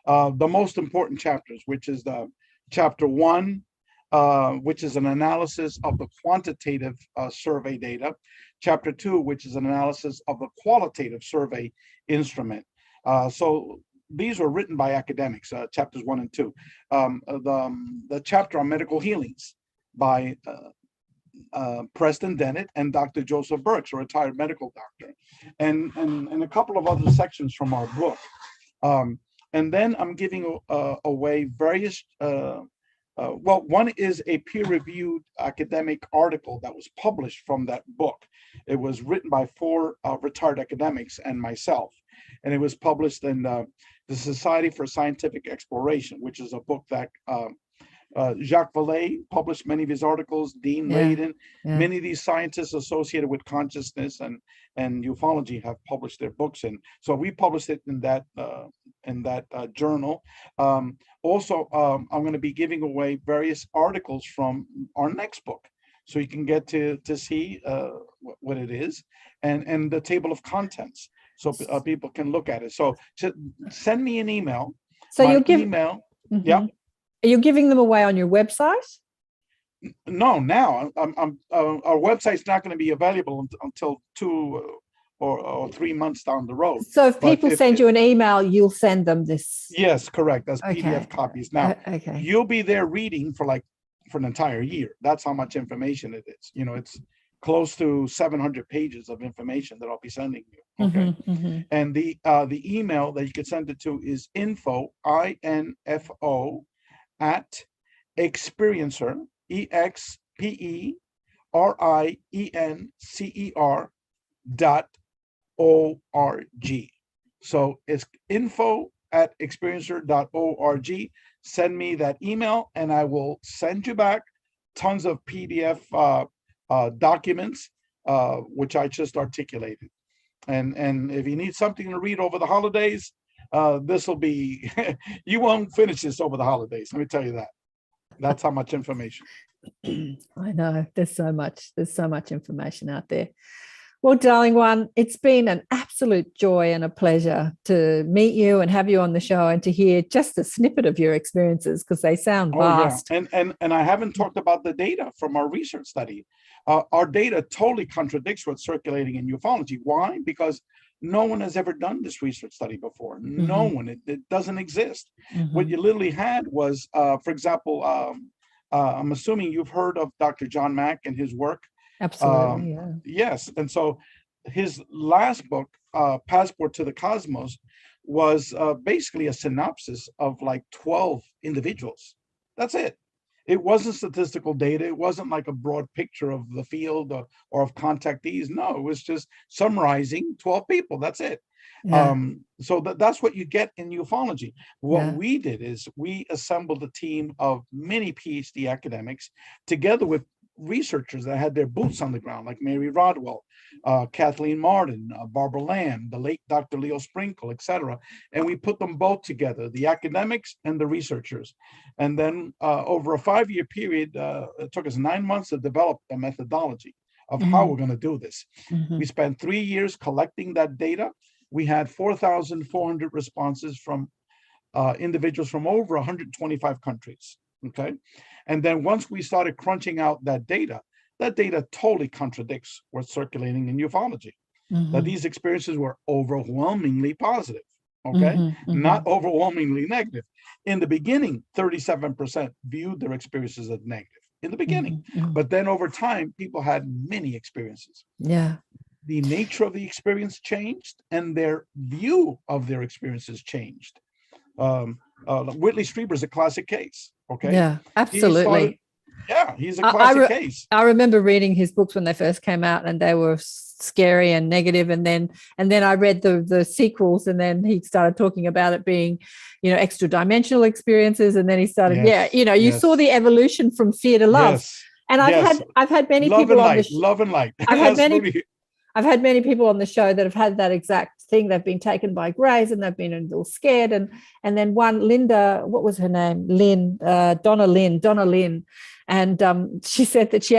the most important chapters, which is the chapter 1, which is an analysis of the quantitative survey data, chapter 2, which is an analysis of the qualitative survey instrument. So these were written by academics, chapters 1 and 2. The chapter on medical healings by Preston Dennett and Dr. Joseph Burks, a retired medical doctor, and a couple of other sections from our book. And then I'm giving away various, one is a peer-reviewed academic article that was published from that book. It was written by 4 retired academics and myself, and it was published in the Society for Scientific Exploration, which is a book that Jacques Vallée published many of his articles, Dean Radin, many of these scientists associated with consciousness and ufology have published their books. And so we published it in that journal. Also, I'm going to be giving away various articles from our next book, so you can get to see what it is, and the table of contents, so people can look at it. So send me an email. So you'll give email. Mm-hmm. Yeah. Are you giving them away on your website? No, now our website's not going to be available until 2 or 3 months down the road. So if people send you an email, you'll send them this? Yes, correct. As PDF copies. Now, you'll be there reading for an entire year. That's how much information it is. It's close to 700 pages of information that I'll be sending you. Okay. And the email that you can send it to is info, INFO, at experiencer, EXPERIENCER.org. So it's info@experiencer.org. Send me that email and I will send you back tons of PDF documents, which I just articulated. And if you need something to read over the holidays, this will be, you won't finish this over the holidays. Let me tell you that. That's how much information. I know there's so much information out there. Well, darling one, it's been an absolute joy and a pleasure to meet you and have you on the show and to hear just a snippet of your experiences, because they sound vast. And I haven't talked about the data from our research study. Our data totally contradicts what's circulating in ufology. Why? Because no one has ever done this research study before. No one. It doesn't exist. What you literally had was, for example, I'm assuming you've heard of Dr. John Mack and his work. Absolutely, Yes. And so his last book, Passport to the Cosmos, was basically a synopsis of 12 individuals. That's it. It wasn't statistical data. It wasn't like a broad picture of the field or of contactees. No, it was just summarizing 12 people. That's it. So that's what you get in ufology. What we did is we assembled a team of many PhD academics together with researchers that had their boots on the ground, like Mary Rodwell, Kathleen Martin, Barbara Lamb, the late Dr. Leo Sprinkle, etc. And we put them both together, the academics and the researchers. And then over a 5-year period, it took us 9 months to develop a methodology of how we're going to do this. We spent 3 years collecting that data. We had 4,400 responses from individuals from over 125 countries. Okay. And then once we started crunching out that data totally contradicts what's circulating in ufology. That these experiences were overwhelmingly positive. Okay. Not overwhelmingly negative. In the beginning, 37% viewed their experiences as negative in the beginning. But then over time, people had many experiences. Yeah. The nature of the experience changed and their view of their experiences changed. Whitley Strieber is a classic case. Okay. Yeah, absolutely. He's a classic case. I remember reading his books when they first came out, and they were scary and negative. And then I read the sequels, and then he started talking about it being, extra dimensional experiences. And then he started, you saw the evolution from fear to love. Yes. And I've had many love people and on light, love and light. I've had many people on the show that have had that exact thing. They've been taken by grays and they've been a little scared. And then one, Linda, what was her name? Donna Lynn. And she said that she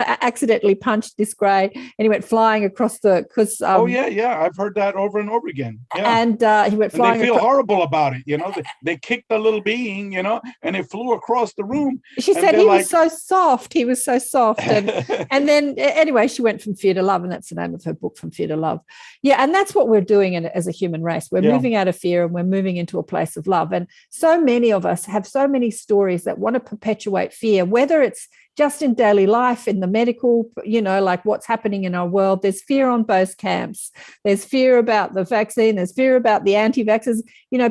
accidentally punched this gray and he went flying across because I've heard that over and over again. And he went flying. And they feel horrible about it, they kicked the little being, and it flew across the room. She said he was so soft. And then anyway, she went from fear to love, and that's the name of her book, From Fear to Love. And that's what we're doing as a human race. We're moving out of fear and we're moving into a place of love. And so many of us have so many stories that want to perpetuate fear, whether it's just in daily life, in the medical, like what's happening in our world. There's fear on both camps. There's fear about the vaccine. There's fear about the anti-vaxxers.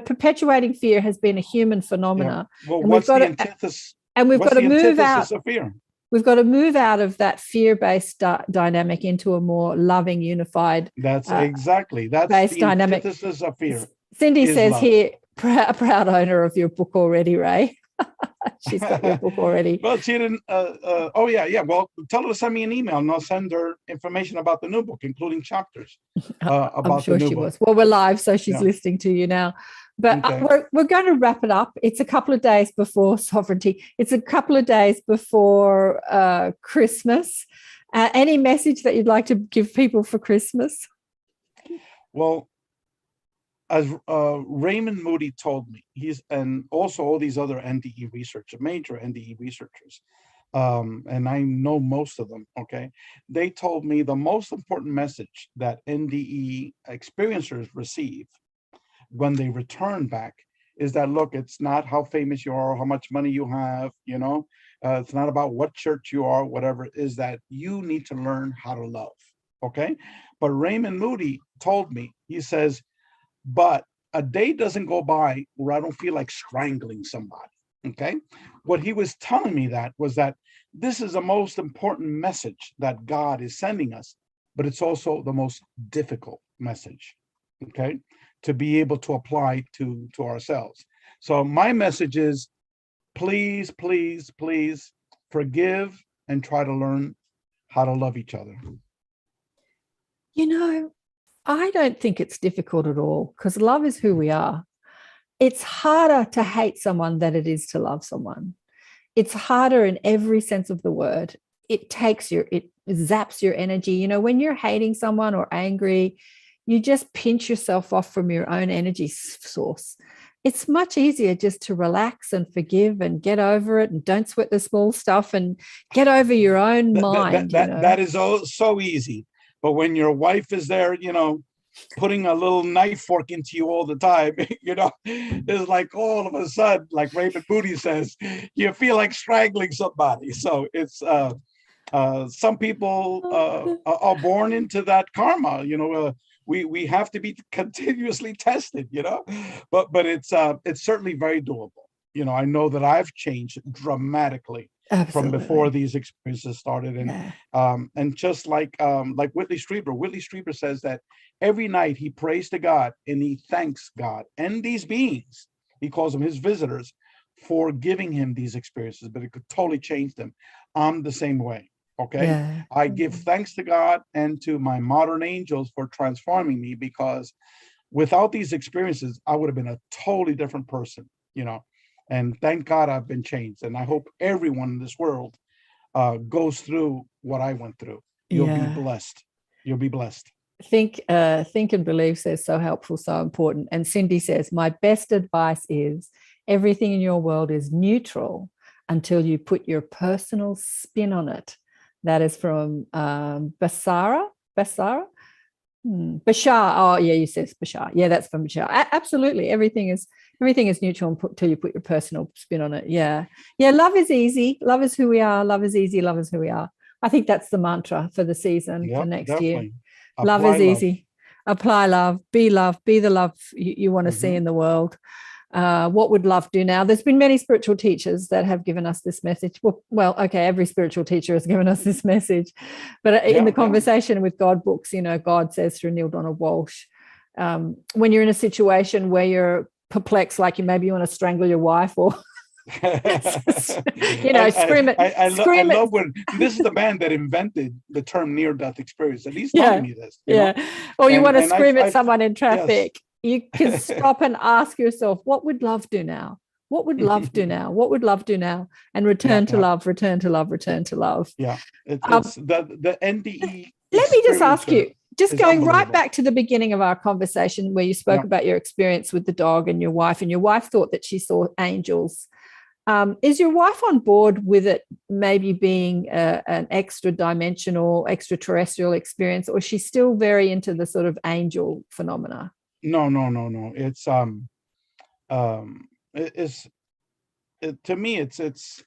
Perpetuating fear has been a human phenomenon. Yeah. Well, what's the antithesis? And we've got to move out. Of fear? We've got to move out of that fear-based dynamic into a more loving, unified. That's exactly. That's the dynamic. Antithesis of fear. Cindy says love. Here, proud owner of your book already, Ray. she's got your book already. Well, she didn't. Oh yeah. Well, tell her to send me an email, and I'll send her information about the new book, including chapters I'm about sure the new she book. was. Well, we're live, so she's Yeah. listening to you now. But Okay. we're going to wrap it up. It's a couple of days before sovereignty. It's a couple of days before Christmas. Any message that you'd like to give people for Christmas? Well, as Raymond Moody told me, and also all these other NDE researchers, major NDE researchers, and I know most of them, okay, they told me the most important message that NDE experiencers receive when they return back is that, look, it's not how famous you are, how much money you have, it's not about what church you are, whatever, is that you need to learn how to love, okay? But Raymond Moody told me, he says, but a day doesn't go by where I don't feel like strangling somebody, okay? What he was telling me that was that this is the most important message that God is sending us, but it's also the most difficult message, okay, to be able to apply to ourselves. So my message is, please, please, please forgive and try to learn how to love each other. I don't think it's difficult at all, because love is who we are. It's harder to hate someone than it is to love someone. It's harder in every sense of the word. It zaps your energy. When you're hating someone or angry, you just pinch yourself off from your own energy source. It's much easier just to relax and forgive and get over it, and don't sweat the small stuff, and get over your own mind. That is so easy. But when your wife is there, putting a little knife fork into you all the time, it's like all of a sudden, like Raymond Moody says, you feel like strangling somebody. So it's some people are born into that karma. We have to be continuously tested. But it's certainly very doable. I know that I've changed dramatically. Absolutely. From before these experiences started, and just like Whitley Strieber says that every night he prays to God and he thanks God and these beings, he calls them his visitors, for giving him these experiences, but it could totally change them. I'm the same way. Okay. Yeah. I give thanks to God and to my modern angels for transforming me, because without these experiences, I would have been a totally different person, And thank God I've been changed. And I hope everyone in this world goes through what I went through. You'll be blessed. You'll be blessed. Think and believe says, so helpful, so important. And Cindy says, my best advice is everything in your world is neutral until you put your personal spin on it. That is from Bashar. Bashar. Oh yeah, you said Bashar. Yeah, that's from Bashar. Absolutely, everything is neutral until you put your personal spin on it. Yeah. Love is easy. Love is who we are. Love is easy. Love is who we are. I think that's the mantra for the season, for next year. Love is easy. Apply love. Be the love you want to see in the world. What would love do now? There's been many spiritual teachers that have given us this message. Well, okay, every spiritual teacher has given us this message, but in the Conversation with God books, God says through Neil Donald Walsh, when you're in a situation where you're perplexed, like maybe you want to strangle your wife, or scream it. I love when this is the man that invented the term near-death experience, and he's telling me this. Or you want to scream at someone in traffic. Yes. You can stop and ask yourself, what would love do now? What would love do now? What would love do now? And return to love, return to love, return to love. Yeah, it's the NDE. Let me just ask you, just going right back to the beginning of our conversation where you spoke about your experience with the dog and your wife thought that she saw angels. Is your wife on board with it maybe being an extra-dimensional, extraterrestrial experience, or is she still very into the sort of angel phenomena? No. It's to me, it's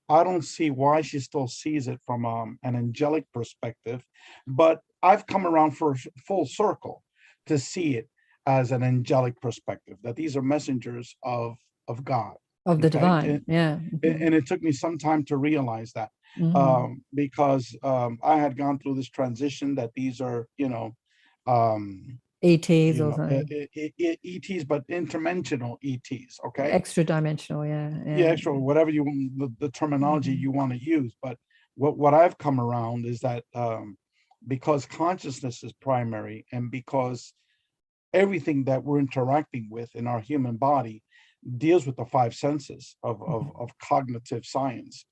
I don't see why she still sees it from an angelic perspective, but I've come around for full circle to see it as an angelic perspective, that these are messengers of God. Of the divine, and it took me some time to realize that, because I had gone through this transition that these are, ETs you or know, something. ETs, but interdimensional ETs. Okay. Extra dimensional, yeah. Yeah, sure. Whatever the terminology you want to use. But what I've come around is that because consciousness is primary, and because everything that we're interacting with in our human body deals with the five senses of cognitive science.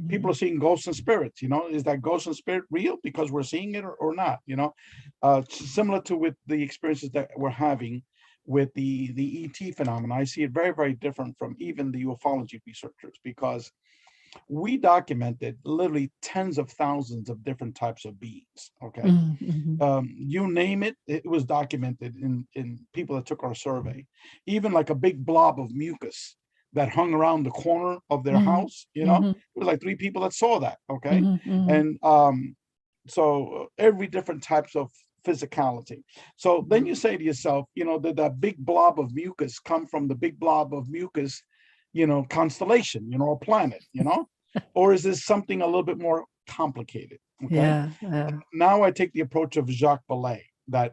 People are seeing ghosts and spirits. Is that ghost and spirit real because we're seeing it, or not? Similar to with the experiences that we're having with the ET phenomena, I see it very, very different from even the ufology researchers, because we documented literally tens of thousands of different types of beings. Okay. You name it, it was documented in people that took our survey. Even like a big blob of mucus that hung around the corner of their house, it was like 3 people that saw that. Okay. And so every different types of physicality. So then you say to yourself, did that big blob of mucus come from the big blob of mucus, constellation, or planet, or is this something a little bit more complicated? Okay. Yeah. Now I take the approach of Jacques Vallée, that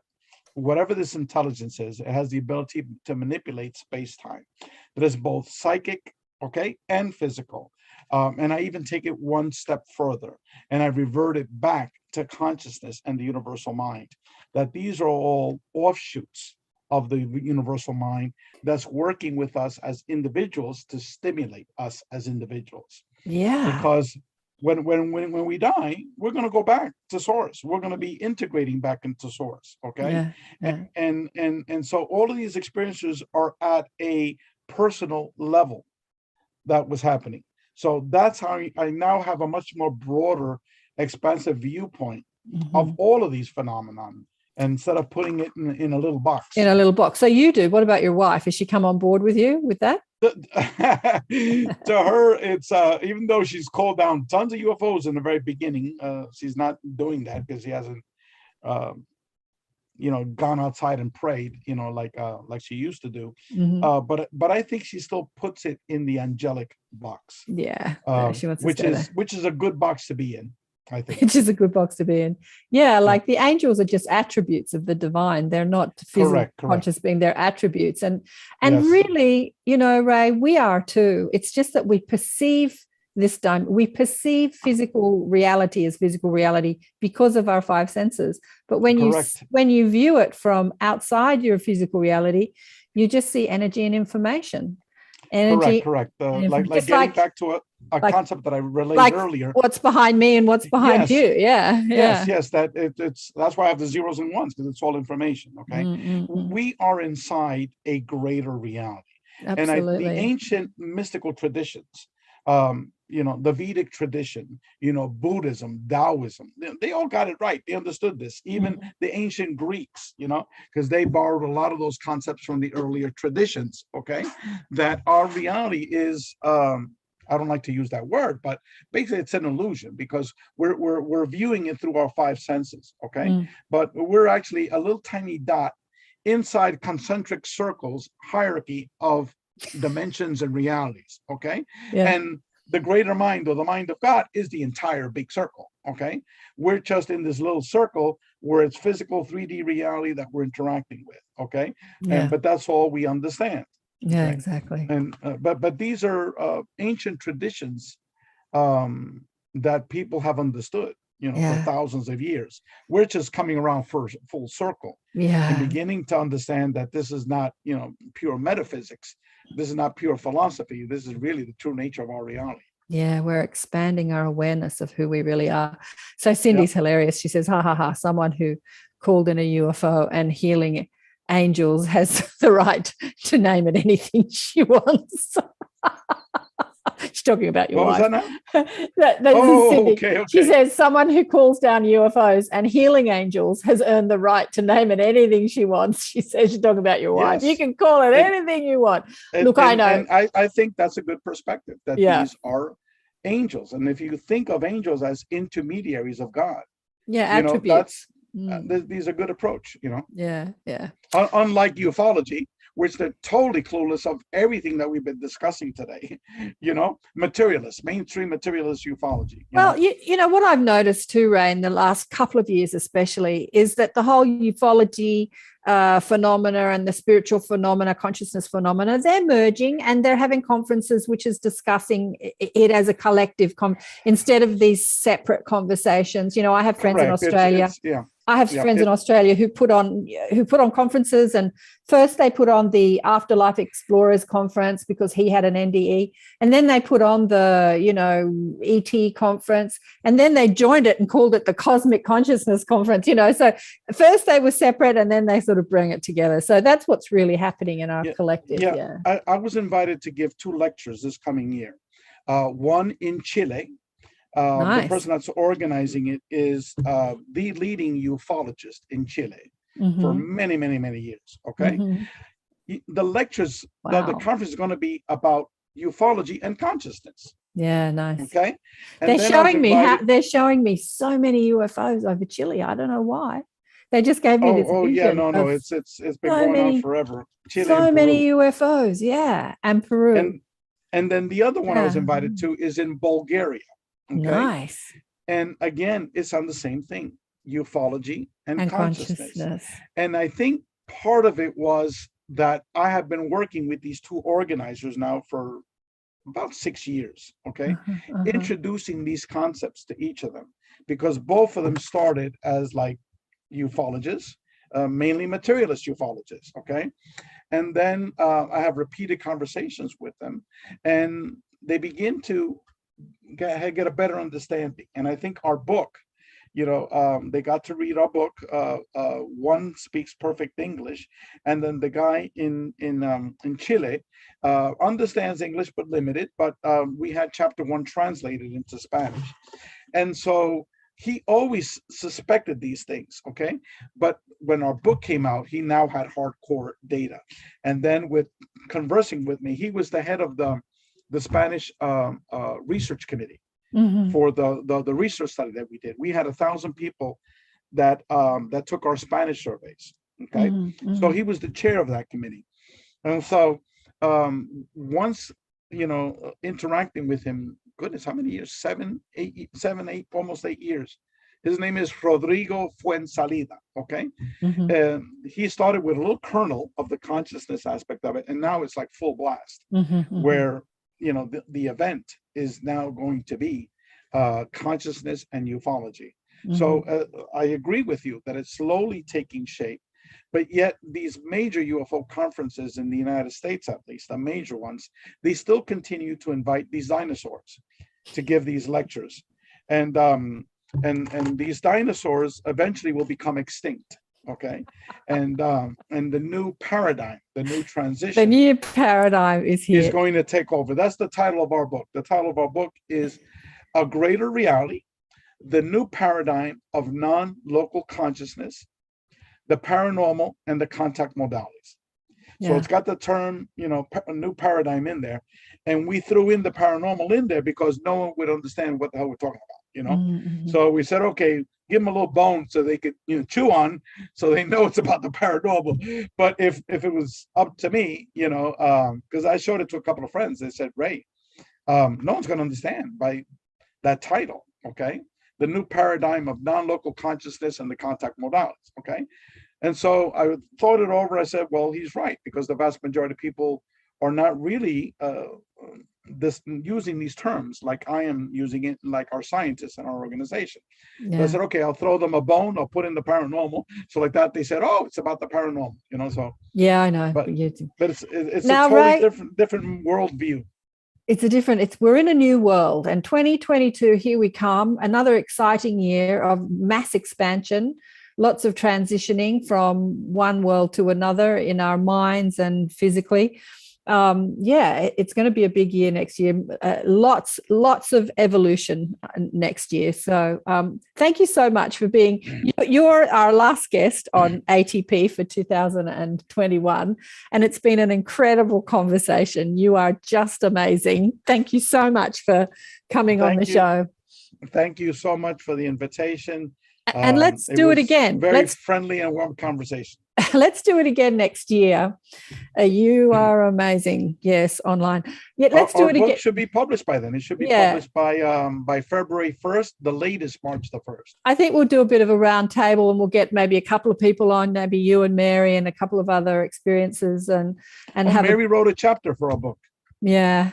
whatever this intelligence is, it has the ability to manipulate space-time. That is both psychic, okay, and physical. And I even take it one step further, and I revert it back to consciousness and the universal mind, that these are all offshoots of the universal mind that's working with us as individuals to stimulate us as individuals. Yeah. Because when we die, we're going to go back to source. We're going to be integrating back into source. Okay. Yeah. And so all of these experiences are at a personal level that was happening. So that's how I now have a much more broader, expansive viewpoint of all of these phenomena, instead of putting it in a little box. In a little box. So you do. What about your wife? Has she come on board with you with that? To her, it's even though she's called down tons of UFOs in the very beginning, she's not doing that because she hasn't gone outside and prayed, like she used to do. But I think she still puts it in the angelic box. Yeah. She wants to which is a good box to be in, I think. Which is a good box to be in. Yeah, like the angels are just attributes of the divine. They're not physical conscious being, they're attributes. And really, Ray, we are too. It's just that we perceive we perceive physical reality as physical reality because of our 5 senses. But when you view it from outside your physical reality, you just see energy and information. Correct. Like getting back to a concept that I relayed earlier. What's behind me and what's behind you? Yeah. Yes. That's why I have the zeros and ones, because it's all information. Okay. We are inside a greater reality. Absolutely. And the ancient mystical traditions, the Vedic tradition, Buddhism, Taoism, they all got it right. They understood this. Even the ancient Greeks, because they borrowed a lot of those concepts from the earlier traditions. Okay, that our reality is, I don't like to use that word, but basically it's an illusion, because we're viewing it through our 5 senses. Okay, but we're actually a little tiny dot inside concentric circles hierarchy of dimensions and realities. Okay, and the greater mind, or the mind of God, is the entire big circle. Okay, we're just in this little circle where it's physical 3D reality that we're interacting with. Okay, but that's all we understand. Yeah, exactly. And but these are ancient traditions that people have understood, for thousands of years. We're just coming around for full circle, and beginning to understand that this is not, pure metaphysics. This is not pure philosophy. This is really the true nature of our reality. Yeah, we're expanding our awareness of who we really are. So Cindy's hilarious. She says, ha, someone who called in a UFO and healing angels has the right to name it anything she wants. She's talking about your wife. What was that now? Okay. She says someone who calls down UFOs and healing angels has earned the right to name it anything she wants. She says she's talking about your wife. You can call it anything you want. Look, I know. And I think that's a good perspective, that these are angels. And if you think of angels as intermediaries of God, attributes. These are good approach, Yeah. Unlike ufology, which they're totally clueless of everything that we've been discussing today, materialist, mainstream materialist ufology. Well, what I've noticed too, Ray, in the last couple of years especially, is that the whole ufology phenomena and the spiritual phenomena, consciousness phenomena, they're merging and they're having conferences which is discussing it as a collective instead of these separate conversations. You know, I have friends in Australia. I have friends in Australia who put on conferences, and first they put on the Afterlife Explorers conference because he had an NDE, and then they put on the, you know, ET conference, and then they joined it and called it the Cosmic Consciousness Conference, you know. So first they were separate and then they sort of bring it together. So that's what's really happening in our collective. Yeah. I was invited to give 2 lectures this coming year. One in Chile. The person that's organizing it is the leading ufologist in Chile for many, many, many years. Okay. The lectures, the conference is going to be about ufology and consciousnness. Yeah, nice. Okay. And they're showing me so many UFOs over Chile. I don't know why. They just gave me this vision. It's been going on forever. Chile so many UFOs, and Peru. And then the other one I was invited to is in Bulgaria. Okay? Nice. And again, it's on the same thing, ufology and consciousness. And I think part of it was that I have been working with these 2 organizers now for about 6 years, okay? Introducing these concepts to each of them, because both of them started as like ufologists, mainly materialist ufologists, okay? And then I have repeated conversations with them, and they begin to get a better understanding. And I think our book, you know, they got to read our book. One speaks perfect English, and then the guy in Chile understands English but limited. But we had chapter 1 translated into Spanish, and so he always suspected these things. Okay, but when our book came out, he now had hardcore data. And then with conversing with me, he was the head of the Spanish research committee for the research study that we did. We had 1,000 people that took our Spanish surveys. Okay, so he was the chair of that committee, and so once, you know, interacting with him, goodness, how many years? 7, 8, almost 8 years. His name is Rodrigo Fuensalida. Okay, he started with a little kernel of the consciousness aspect of it, and now it's like full blast, where, you know, the event is now going to be consciousness and ufology. So I agree with you that it's slowly taking shape, but yet these major UFO conferences in the United States, at least the major ones, they still continue to invite these dinosaurs to give these lectures, and these dinosaurs eventually will become extinct. Okay, and the new paradigm, the new transition, the new paradigm is here, is going to take over. That's the title of our book. The title of our book is A Greater Reality: The New Paradigm of Non-Local Consciousness, the Paranormal, and the Contact Modalities. So it's got the term, you know, a new paradigm in there, and we threw in the paranormal in there because no one would understand what the hell we're talking about, you know. So we said, okay, give them a little bone so they could, you know, chew on, so they know it's about the paranormal. But if it was up to me, you know, because I showed it to a couple of friends, they said, Ray, no one's going to understand by that title. Okay, the new paradigm of non-local consciousness and the contact modalities. Okay, and so I thought it over. I said, well, he's right, because the vast majority of people are not really using these terms like I am using it, like our scientists in our organization. So I said, okay, I'll throw them a bone, I'll put in the paranormal. So like that, they said, oh, it's about the paranormal, you know. So I know, but it's now, a totally different worldview. We're in a new world, and 2022, here we come, another exciting year of mass expansion, lots of transitioning from one world to another in our minds and physically. It's going to be a big year next year. Lots of evolution next year. So thank you so much for being, you're our last guest on ATP for 2021, and it's been an incredible conversation. You are just amazing. Thank you so much for coming on the show. Thank you so much for the invitation. And let's do it again. Very friendly and warm conversation. let's do it again next year. You are amazing. Yes, online. Yeah, let's do Our it book again. should be published by then. It should be Yeah. published by February 1st, the latest March the 1st. I think we'll do a bit of a round table, and we'll get maybe a couple of people on, maybe you and Mary, and a couple of other experiences, and have Mary wrote a chapter for a book. Yeah.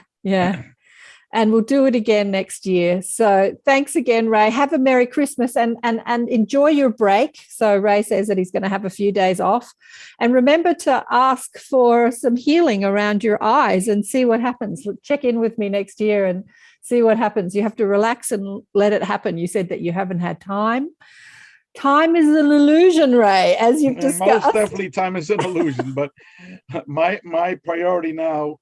And we'll do it again next year. So thanks again, Ray. Have a Merry Christmas and enjoy your break. So Ray says that he's going to have a few days off. And remember to ask for some healing around your eyes and see what happens. Check in with me next year and see what happens. You have to relax and let it happen. You said that you haven't had time. Time is an illusion, Ray, as you've discussed. Most definitely time is an illusion. But my priority now,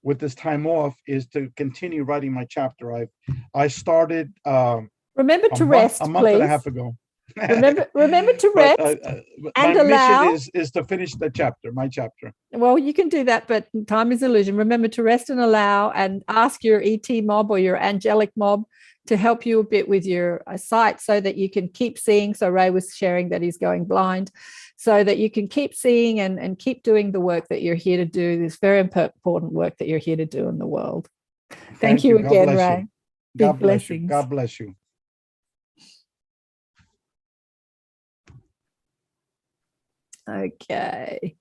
with this time off, is to continue writing my chapter. I started remember to rest, a month please. and a half ago. remember to rest and my allow. mission is to finish the chapter, my chapter. Well, you can do that, but time is illusion. Remember to rest and allow, and ask your ET mob or your angelic mob to help you a bit with your sight so that you can keep seeing. So Ray was sharing that he's going blind, so that you can keep seeing and keep doing the work that you're here to do, this very important work that you're here to do in the world. Thank you again, Ray. God bless you. God bless you. Okay.